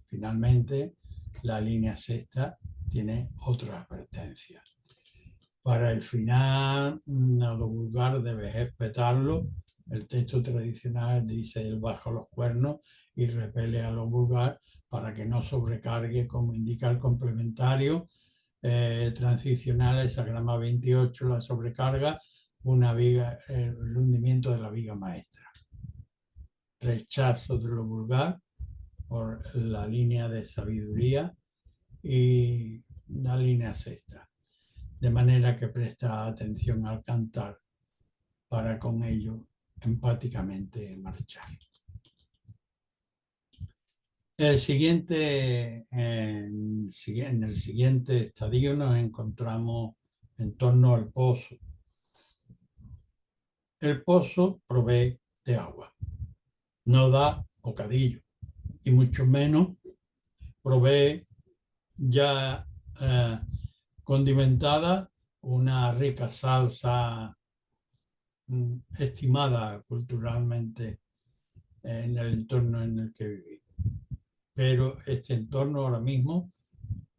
Finalmente, la línea sexta tiene otra advertencia. Para el final, a lo vulgar debes respetarlo. El texto tradicional dice: él baja los cuernos y repele a lo vulgar, para que no sobrecargue, como indica el complementario transicional, hexagrama 28, la sobrecarga, una viga, el hundimiento de la viga maestra. Rechazo de lo vulgar por la línea de sabiduría y la línea sexta, de manera que presta atención al cantar para con ello empáticamente marchar. En el siguiente estadio nos encontramos en torno al pozo. El pozo provee de agua. No da bocadillo y mucho menos provee ya condimentada una rica salsa estimada culturalmente en el entorno en el que vivimos. Pero este entorno ahora mismo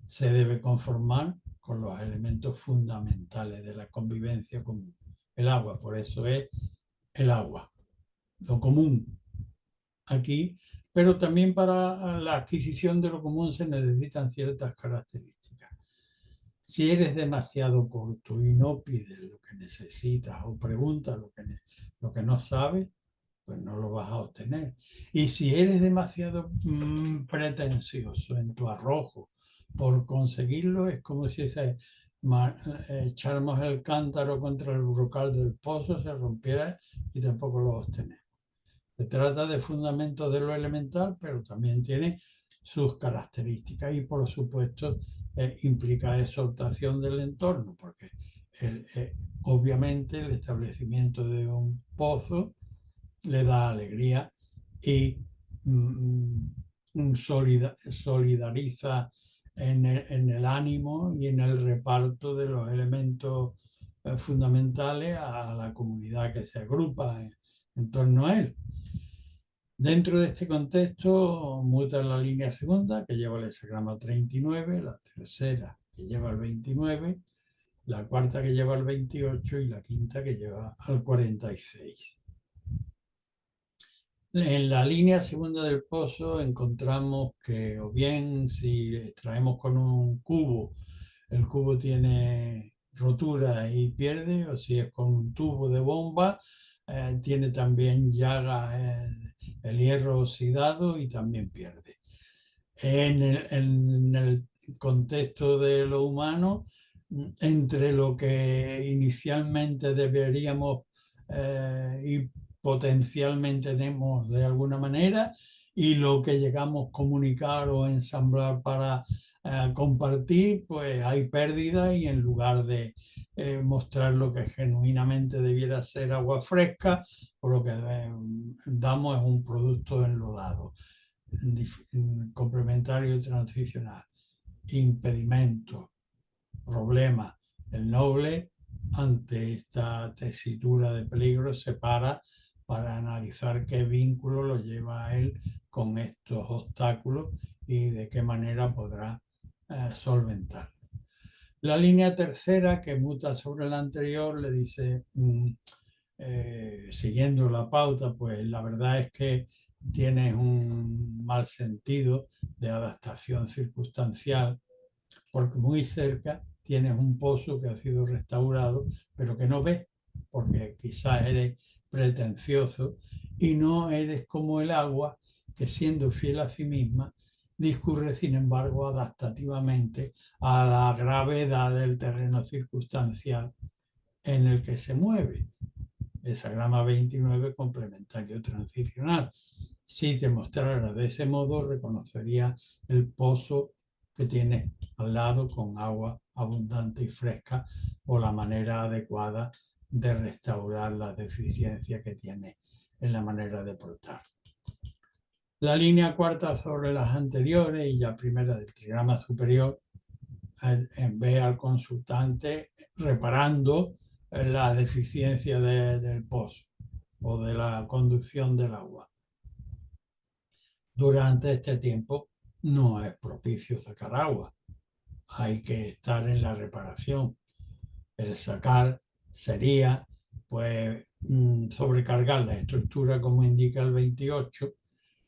se debe conformar con los elementos fundamentales de la convivencia común. El agua, por eso es el agua, lo común aquí, pero también para la adquisición de lo común se necesitan ciertas características. Si eres demasiado corto y no pides lo que necesitas o preguntas lo que no sabes, pues no lo vas a obtener. Y si eres demasiado pretencioso en tu arrojo por conseguirlo, es como si echáramos el cántaro contra el brocal del pozo, se rompiera y tampoco lo obtenemos. Se trata de fundamentos de lo elemental, pero también tiene sus características y, por supuesto, implica exaltación del entorno, porque obviamente el establecimiento de un pozo le da alegría y solidariza en el ánimo y en el reparto de los elementos fundamentales a la comunidad que se agrupa en torno a él. Dentro de este contexto muta la línea segunda, que lleva el hexagrama 39, la tercera, que lleva el 29, la cuarta, que lleva el 28, y la quinta, que lleva al 46. En la línea segunda del pozo encontramos que, o bien si extraemos con un cubo, el cubo tiene rotura y pierde, o si es con un tubo de bomba, tiene también llagas el hierro oxidado y también pierde. En el contexto de lo humano, entre lo que inicialmente deberíamos y potencialmente tenemos de alguna manera y lo que llegamos a comunicar o ensamblar para compartir, pues hay pérdida, y en lugar de mostrar lo que genuinamente debiera ser agua fresca, por lo que damos es un producto enlodado. Complementario y transicional, impedimento, problema. El noble, ante esta tesitura de peligro, se para analizar qué vínculo lo lleva a él con estos obstáculos y de qué manera podrá solventar. La línea tercera, que muta sobre la anterior, le dice, siguiendo la pauta, pues la verdad es que tienes un mal sentido de adaptación circunstancial, porque muy cerca tienes un pozo que ha sido restaurado, pero que no ves, porque quizás eres pretencioso y no eres como el agua, que siendo fiel a sí misma, discurre sin embargo adaptativamente a la gravedad del terreno circunstancial en el que se mueve. Hexagrama 29 complementario transicional. Si te mostrara de ese modo, reconocería el pozo que tienes al lado con agua abundante y fresca, o la manera adecuada de restaurar la deficiencia que tiene en la manera de portar. La línea cuarta sobre las anteriores y la primera del trigrama superior ve al consultante reparando la deficiencia del pozo o de la conducción del agua. Durante este tiempo no es propicio sacar agua, hay que estar en la reparación. El sacar sería pues sobrecargar la estructura, como indica el 28,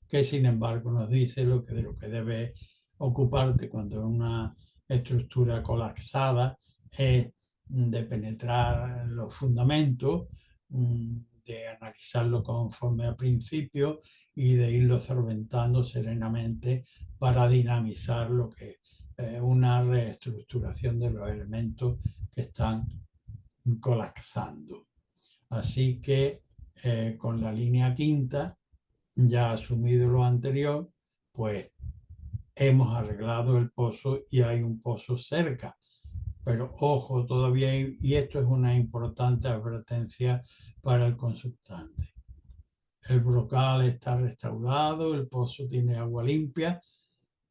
que sin embargo nos dice de lo que debe ocuparte cuando es una estructura colapsada es de penetrar los fundamentos, de analizarlo conforme a principios y de irlo solventando serenamente para dinamizar lo que es una reestructuración de los elementos que están colapsando. Así que con la línea quinta, ya asumido lo anterior, pues hemos arreglado el pozo y hay un pozo cerca. Pero ojo, todavía hay, y esto es una importante advertencia para el consultante. el brocal está restaurado, el pozo tiene agua limpia,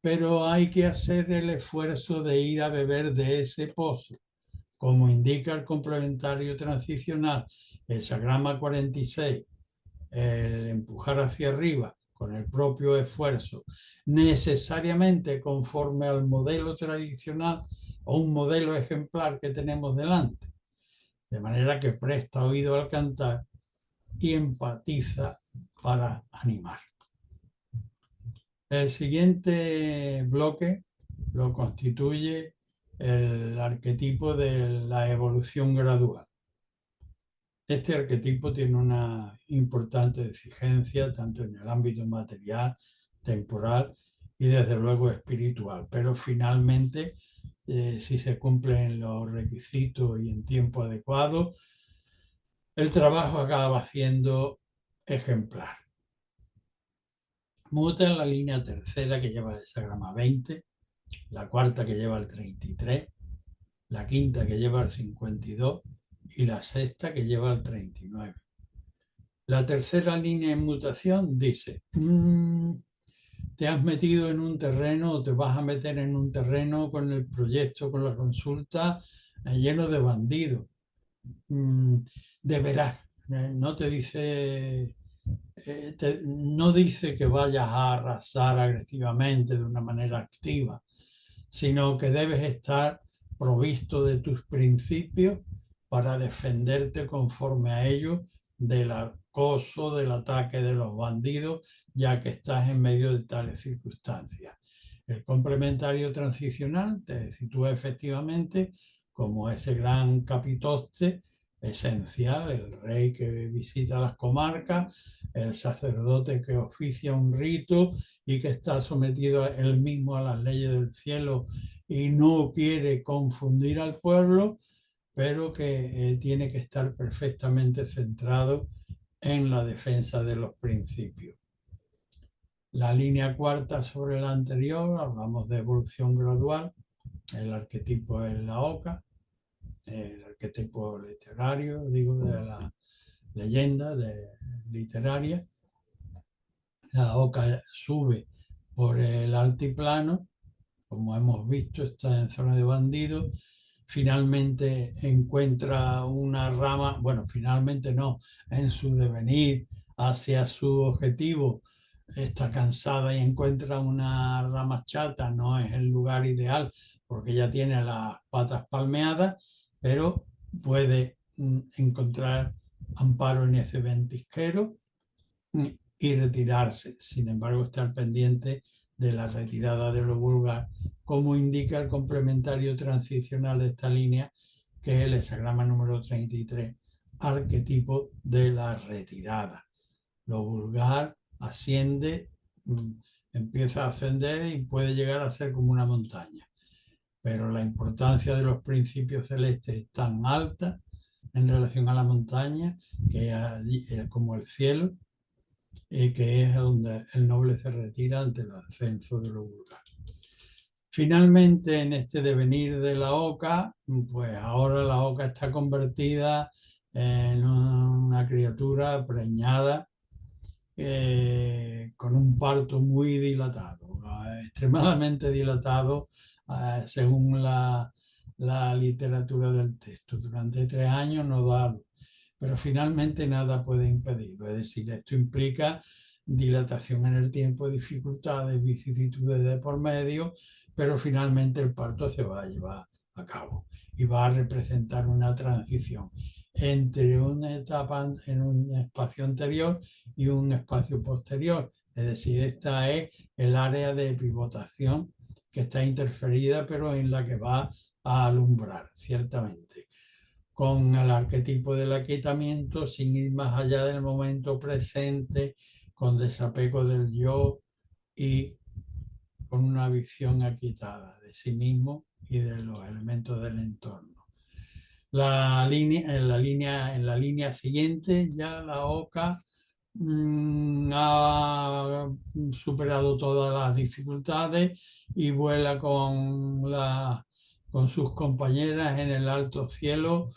pero hay que hacer el esfuerzo de ir a beber de ese pozo. Como indica el complementario transicional, el hexagrama 46, el empujar hacia arriba con el propio esfuerzo, necesariamente conforme al modelo tradicional o un modelo ejemplar que tenemos delante. De manera que presta oído al cantar y empatiza para animar. El siguiente bloque lo constituye el arquetipo de la evolución gradual. Este arquetipo tiene una importante exigencia tanto en el ámbito material, temporal y desde luego espiritual, pero finalmente, si se cumplen los requisitos y en tiempo adecuado, el trabajo acaba siendo ejemplar. Muta en la línea tercera que lleva el hexagrama 20, la cuarta que lleva el 33, la quinta que lleva el 52 y la sexta que lleva el 39. La tercera línea en mutación dice, te has metido en un terreno o te vas a meter en un terreno con el proyecto, con la consulta lleno de bandidos. Deberás, no te dice... no dice que vayas a arrasar agresivamente de una manera activa, sino que debes estar provisto de tus principios para defenderte conforme a ellos del acoso, del ataque de los bandidos, ya que estás en medio de tales circunstancias. El complementario transicional te sitúa efectivamente como ese gran capitoste esencial, el rey que visita las comarcas, el sacerdote que oficia un rito y que está sometido él mismo a las leyes del cielo y no quiere confundir al pueblo, pero que tiene que estar perfectamente centrado en la defensa de los principios. La línea cuarta sobre la anterior, hablamos de evolución gradual, el arquetipo es la oca, el arquetipo literario, digo, de la leyenda literaria. La oca sube por el altiplano, como hemos visto, está en zona de bandidos. Finalmente encuentra una rama, bueno, finalmente no, en su devenir hacia su objetivo, está cansada y encuentra una rama chata, no es el lugar ideal porque ya tiene las patas palmeadas, pero puede encontrar amparo en ese ventisquero y retirarse. Sin embargo, estar pendiente de la retirada de lo vulgar, como indica el complementario transicional de esta línea, que es el hexagrama número 33, arquetipo de la retirada. Lo vulgar asciende, empieza a ascender y puede llegar a ser como una montaña. Pero la importancia de los principios celestes es tan alta en relación a la montaña, que es como el cielo, que es donde el noble se retira ante el ascenso de lo vulgar. Finalmente, en este devenir de la oca, pues ahora la oca está convertida en una criatura preñada con un parto muy dilatado, extremadamente dilatado, según la literatura del texto. Durante 3 años no da luz, pero finalmente nada puede impedirlo. Es decir, esto implica dilatación en el tiempo, dificultades, vicisitudes de por medio, pero finalmente el parto se va a llevar a cabo y va a representar una transición entre una etapa en un espacio anterior y un espacio posterior. Es decir, esta es el área de pivotación que está interferida, pero en la que va a alumbrar, ciertamente. Con el arquetipo del aquietamiento, sin ir más allá del momento presente, con desapego del yo y con una visión aquietada de sí mismo y de los elementos del entorno. En la línea siguiente ya la oca ha superado todas las dificultades y vuela con sus compañeras en el alto cielo,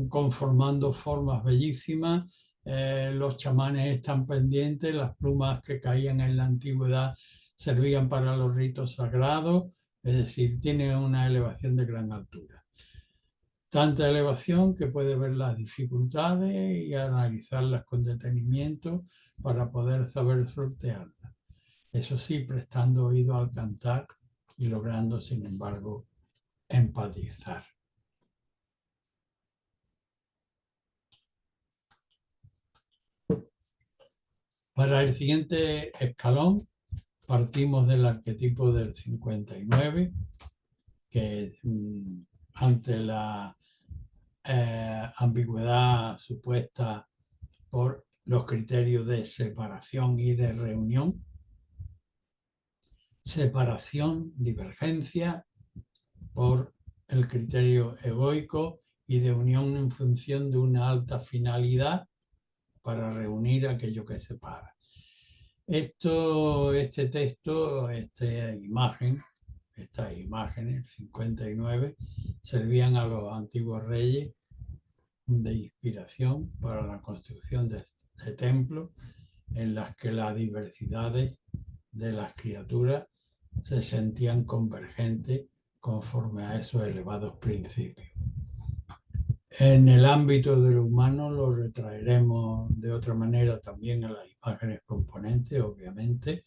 conformando formas bellísimas los chamanes están pendientes, las plumas que caían en la antigüedad servían para los ritos sagrados, es decir, tiene una elevación de gran altura. Tanta elevación que puede ver las dificultades y analizarlas con detenimiento para poder saber sortearlas. Eso sí, prestando oído al cantar y logrando, sin embargo, empatizar. Para el siguiente escalón partimos del arquetipo del 59, que ante la ambigüedad supuesta por los criterios de separación y de reunión, separación, divergencia por el criterio egoico y de unión en función de una alta finalidad para reunir aquello que separa. Este texto, estas imágenes, el 59, servían a los antiguos reyes de inspiración para la construcción de templos en las que las diversidades de las criaturas se sentían convergentes conforme a esos elevados principios. En el ámbito de lo humano lo retraeremos de otra manera también a las imágenes componentes, obviamente.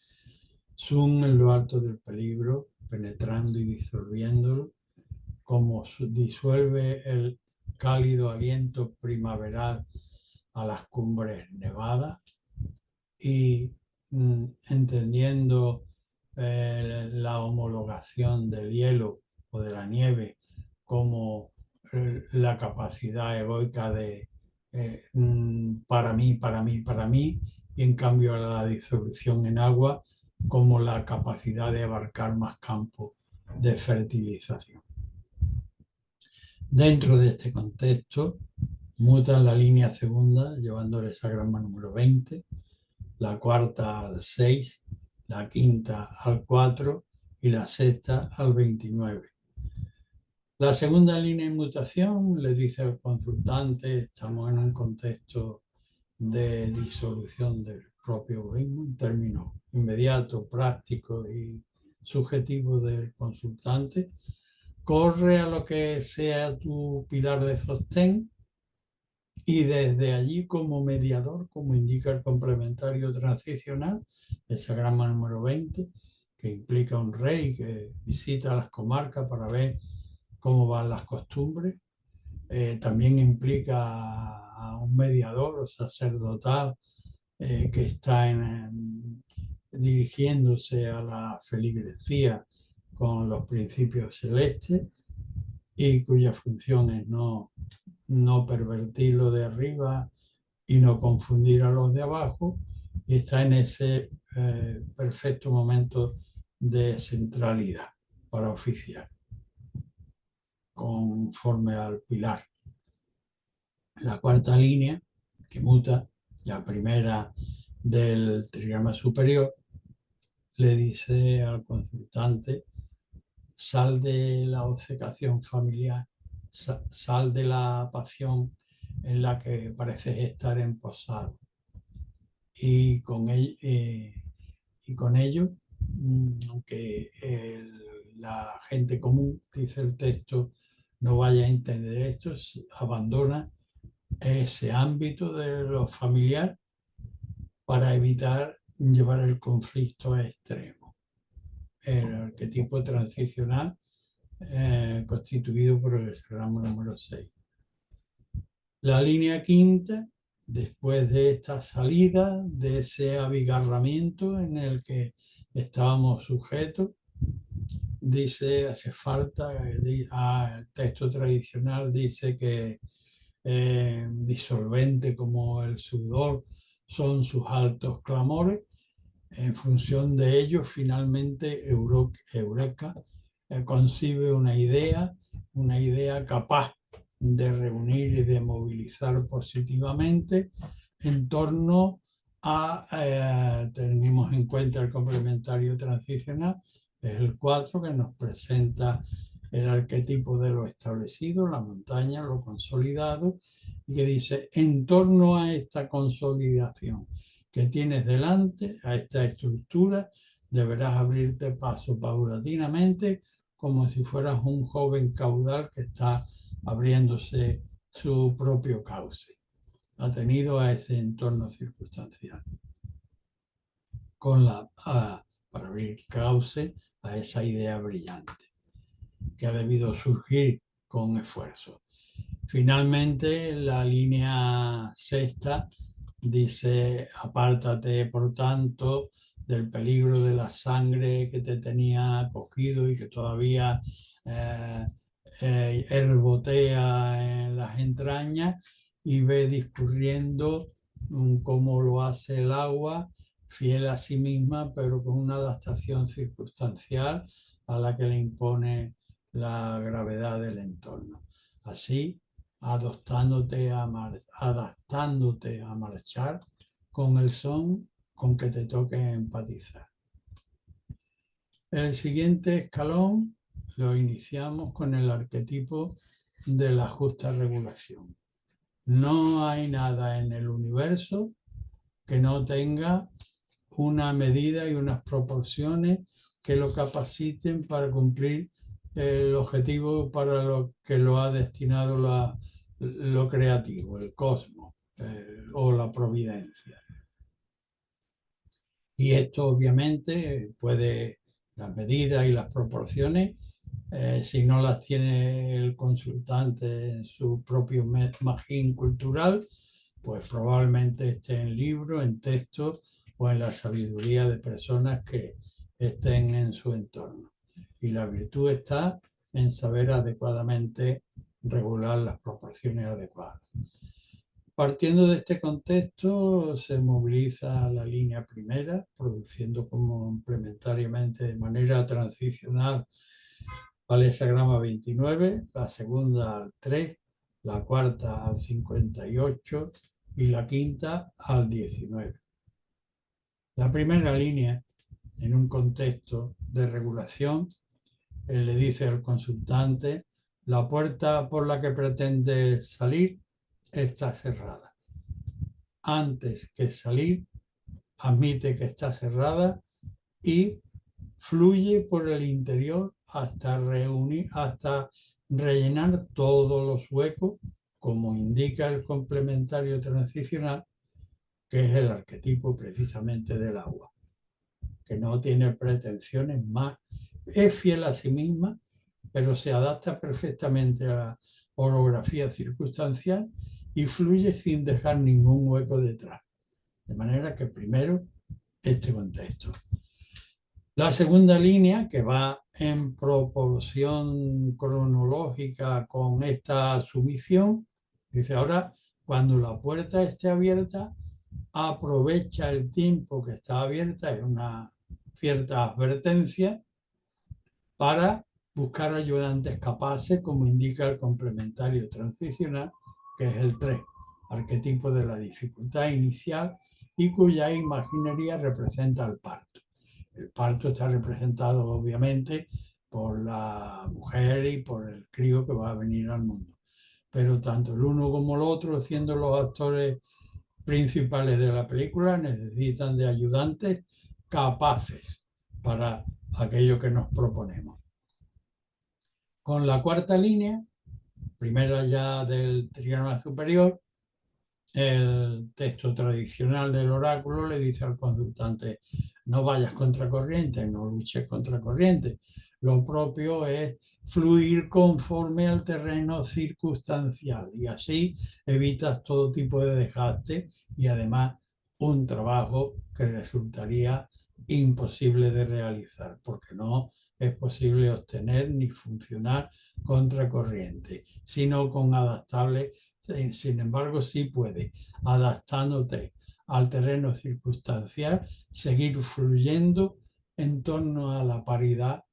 Zoom en lo alto del peligro, penetrando y disolviéndolo, como disuelve el cálido aliento primaveral a las cumbres nevadas, y entendiendo la homologación del hielo o de la nieve como la capacidad egoica de para mí, para mí, para mí, y en cambio la disolución en agua como la capacidad de abarcar más campo de fertilización. Dentro de este contexto, mutan la línea segunda, llevando el hexagrama número 20, la cuarta al 6, la quinta al 4 y la sexta al 29. La segunda línea de mutación le dice al consultante: estamos en un contexto de disolución del propio egoísmo en términos inmediatos, prácticos y subjetivos del consultante. Corre a lo que sea tu pilar de sostén y desde allí, como mediador, como indica el complementario transicional, el hexagrama número 20, que implica un rey que visita las comarcas para ver cómo van las costumbres, también implica a un mediador o sacerdotal que está dirigiéndose a la feligresía con los principios celestes y cuya función es no pervertir lo de arriba y no confundir a los de abajo, y está en ese perfecto momento de centralidad para oficiar conforme al pilar. La cuarta línea, que muta, la primera del trigrama superior, le dice al consultante: sal de la obcecación familiar, sal de la pasión en la que pareces estar emposado. Y con ello, aunque la gente común, dice el texto, no vaya a entender esto, abandona ese ámbito de lo familiar para evitar llevar el conflicto a extremo. El arquetipo transicional constituido por el hexagrama número 6. La línea quinta, después de esta salida, de ese abigarramiento en el que estábamos sujetos, dice, hace falta, el texto tradicional dice que disolvente como el sudor son sus altos clamores. En función de ello, finalmente Eureka concibe una idea capaz de reunir y de movilizar positivamente en torno a, tenemos en cuenta el complementario transicional, es el 4, que nos presenta el arquetipo de lo establecido, la montaña, lo consolidado, y que dice, en torno a esta consolidación que tienes delante, a esta estructura, deberás abrirte paso paulatinamente, como si fueras un joven caudal que está abriéndose su propio cauce, atenido a ese entorno circunstancial, para abrir cauce a esa idea brillante que ha debido surgir con esfuerzo. Finalmente, la línea sexta dice, apártate, por tanto, del peligro de la sangre que te tenía cogido y que todavía herbotea en las entrañas, y ve discurriendo como lo hace el agua, fiel a sí misma, pero con una adaptación circunstancial a la que le impone la gravedad del entorno. Así, adaptándote a marchar con el son con que te toque empatizar. El siguiente escalón lo iniciamos con el arquetipo de la justa regulación. No hay nada en el universo que no tenga una medida y unas proporciones que lo capaciten para cumplir el objetivo para lo que lo ha destinado lo creativo, el cosmos o la providencia. Y esto obviamente las medidas y las proporciones, si no las tiene el consultante en su propio magín cultural, pues probablemente esté en libros, en textos o en la sabiduría de personas que estén en su entorno. Y la virtud está en saber adecuadamente regular las proporciones adecuadas. Partiendo de este contexto, se moviliza la línea primera, produciendo complementariamente de manera transicional al hexagrama 29, la segunda al 3, la cuarta al 58 y la quinta al 19. La primera línea, en un contexto de regulación, le dice al consultante, la puerta por la que pretende salir está cerrada. Antes que salir, admite que está cerrada y fluye por el interior hasta rellenar todos los huecos, como indica el complementario transicional, que es el arquetipo precisamente del agua, que no tiene pretensiones más, es fiel a sí misma, pero se adapta perfectamente a la orografía circunstancial y fluye sin dejar ningún hueco detrás. De manera que primero, este contexto. La segunda línea, que va en proporción cronológica con esta sumisión, dice ahora, cuando la puerta esté abierta, aprovecha el tiempo que está abierta, es una cierta advertencia, para buscar ayudantes capaces, como indica el complementario transicional, que es el 3, arquetipo de la dificultad inicial y cuya imaginería representa el parto. El parto está representado obviamente por la mujer y por el crío que va a venir al mundo. Pero tanto el uno como el otro, siendo los actores principales de la película, necesitan de ayudantes capaces para aquello que nos proponemos. Con la cuarta línea, primera ya del trigrama superior, el texto tradicional del oráculo le dice al consultante, no vayas contracorriente, no luches contracorriente. Lo propio es fluir conforme al terreno circunstancial y así evitas todo tipo de desgaste y además un trabajo que resultaría imposible de realizar porque no es posible obtener ni funcionar contracorriente, sino con adaptable. Sin embargo, sí puede, adaptándote al terreno circunstancial, seguir fluyendo en torno a la paridad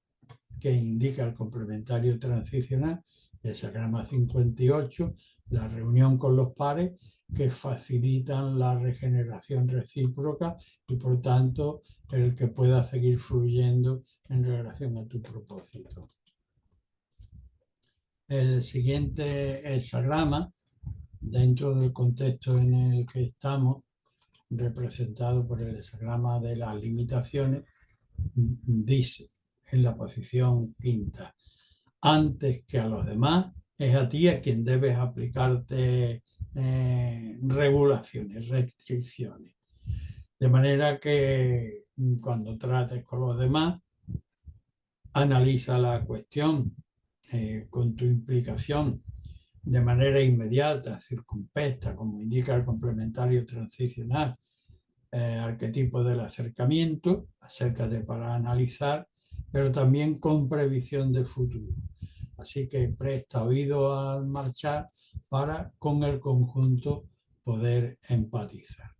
que indica el complementario transicional, el hexagrama 58, la reunión con los pares que facilitan la regeneración recíproca y por tanto el que pueda seguir fluyendo en relación a tu propósito. El siguiente hexagrama, dentro del contexto en el que estamos, representado por el hexagrama de las limitaciones, dice en la posición quinta: antes que a los demás, es a ti a quien debes aplicarte regulaciones, restricciones. De manera que cuando trates con los demás, analiza la cuestión con tu implicación de manera inmediata, circunspecta, como indica el complementario transicional, arquetipo del acercamiento, acércate para analizar, pero también con previsión del futuro. Así que presta oído al marchar para con el conjunto poder empatizar.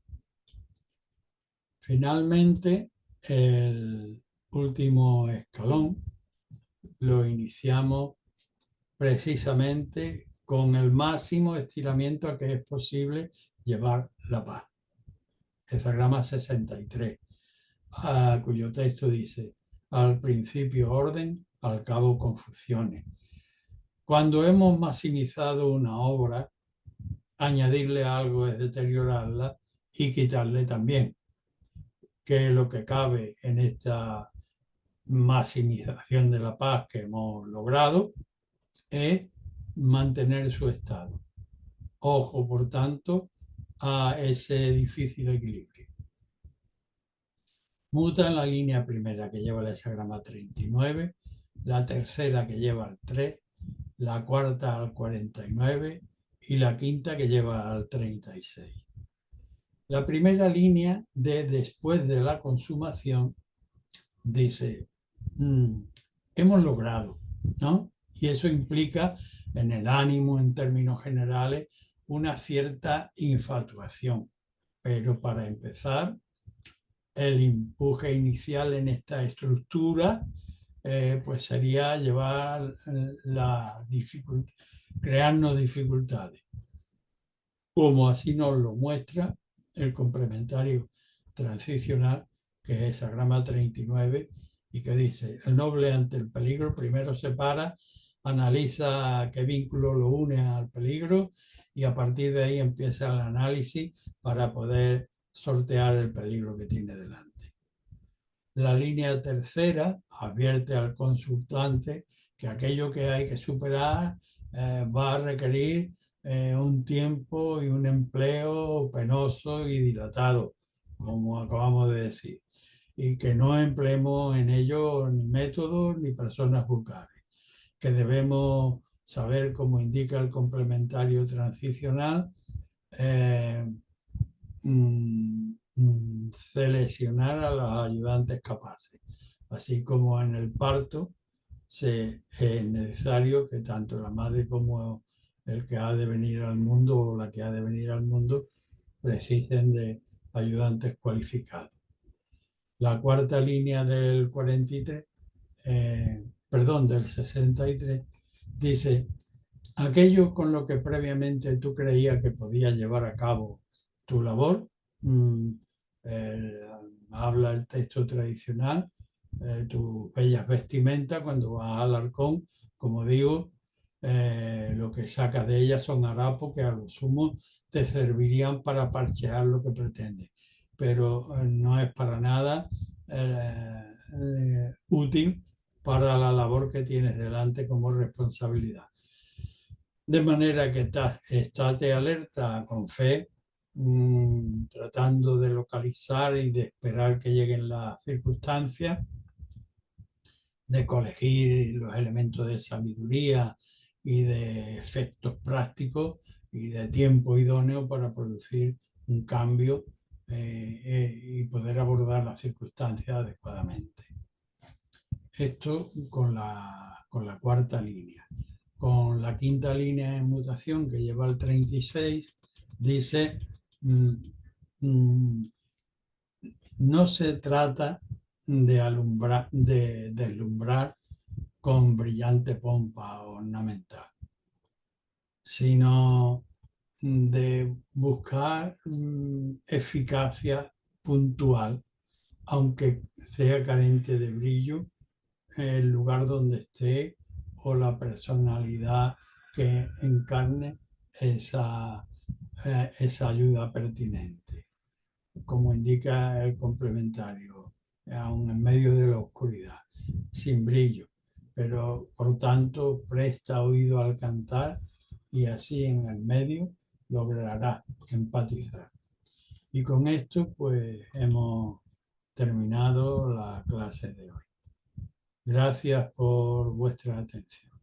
Finalmente, el último escalón lo iniciamos precisamente con el máximo estiramiento a que es posible llevar la paz. Hexagrama 63, cuyo texto dice: al principio orden, al cabo confusiones. Cuando hemos maximizado una obra, añadirle algo es deteriorarla y quitarle también, que lo que cabe en esta maximización de la paz que hemos logrado es mantener su estado. Ojo, por tanto, a ese difícil equilibrio. Muta en la línea primera que lleva el hexagrama 39, la tercera que lleva al 3, la cuarta al 49 y la quinta que lleva al 36. La primera línea de después de la consumación dice, hemos logrado, ¿no? Y eso implica en el ánimo, en términos generales, una cierta infatuación. Pero para empezar, el empuje inicial en esta estructura pues sería llevar crearnos dificultades, como así nos lo muestra el complementario transicional, que es hexagrama 39, y que dice: el noble ante el peligro primero se para, analiza qué vínculo lo une al peligro y a partir de ahí empieza el análisis para poder sortear el peligro que tiene delante. La línea tercera advierte al consultante que aquello que hay que superar va a requerir un tiempo y un empleo penoso y dilatado, como acabamos de decir, y que no empleemos en ello ni métodos ni personas vulgares, que debemos saber, como indica el complementario transicional, seleccionar a los ayudantes capaces, así como en el parto es necesario que tanto la madre como el que ha de venir al mundo o la que ha de venir al mundo precisen de ayudantes cualificados. La cuarta línea del 43, del 63, dice: aquello con lo que previamente tú creías que podías llevar a cabo tu labor, habla el texto tradicional, tus bellas vestimentas cuando vas al arcón, como digo, lo que sacas de ellas son harapos que a lo sumo te servirían para parchear lo que pretendes, pero no es para nada útil para la labor que tienes delante como responsabilidad. De manera que estate alerta con fe, tratando de localizar y de esperar que lleguen las circunstancias, de colegir los elementos de sabiduría y de efectos prácticos y de tiempo idóneo para producir un cambio y poder abordar las circunstancias adecuadamente. Esto con la cuarta línea. Con la quinta línea de mutación que lleva al 36, dice: no se trata de deslumbrar con brillante pompa ornamental, sino de buscar eficacia puntual, aunque sea carente de brillo, el lugar donde esté o la personalidad que encarne esa ayuda pertinente. Como indica el complementario, aún en medio de la oscuridad, sin brillo, pero por tanto presta oído al cantar y así en el medio logrará empatizar. Y con esto pues hemos terminado la clase de hoy. Gracias por vuestra atención.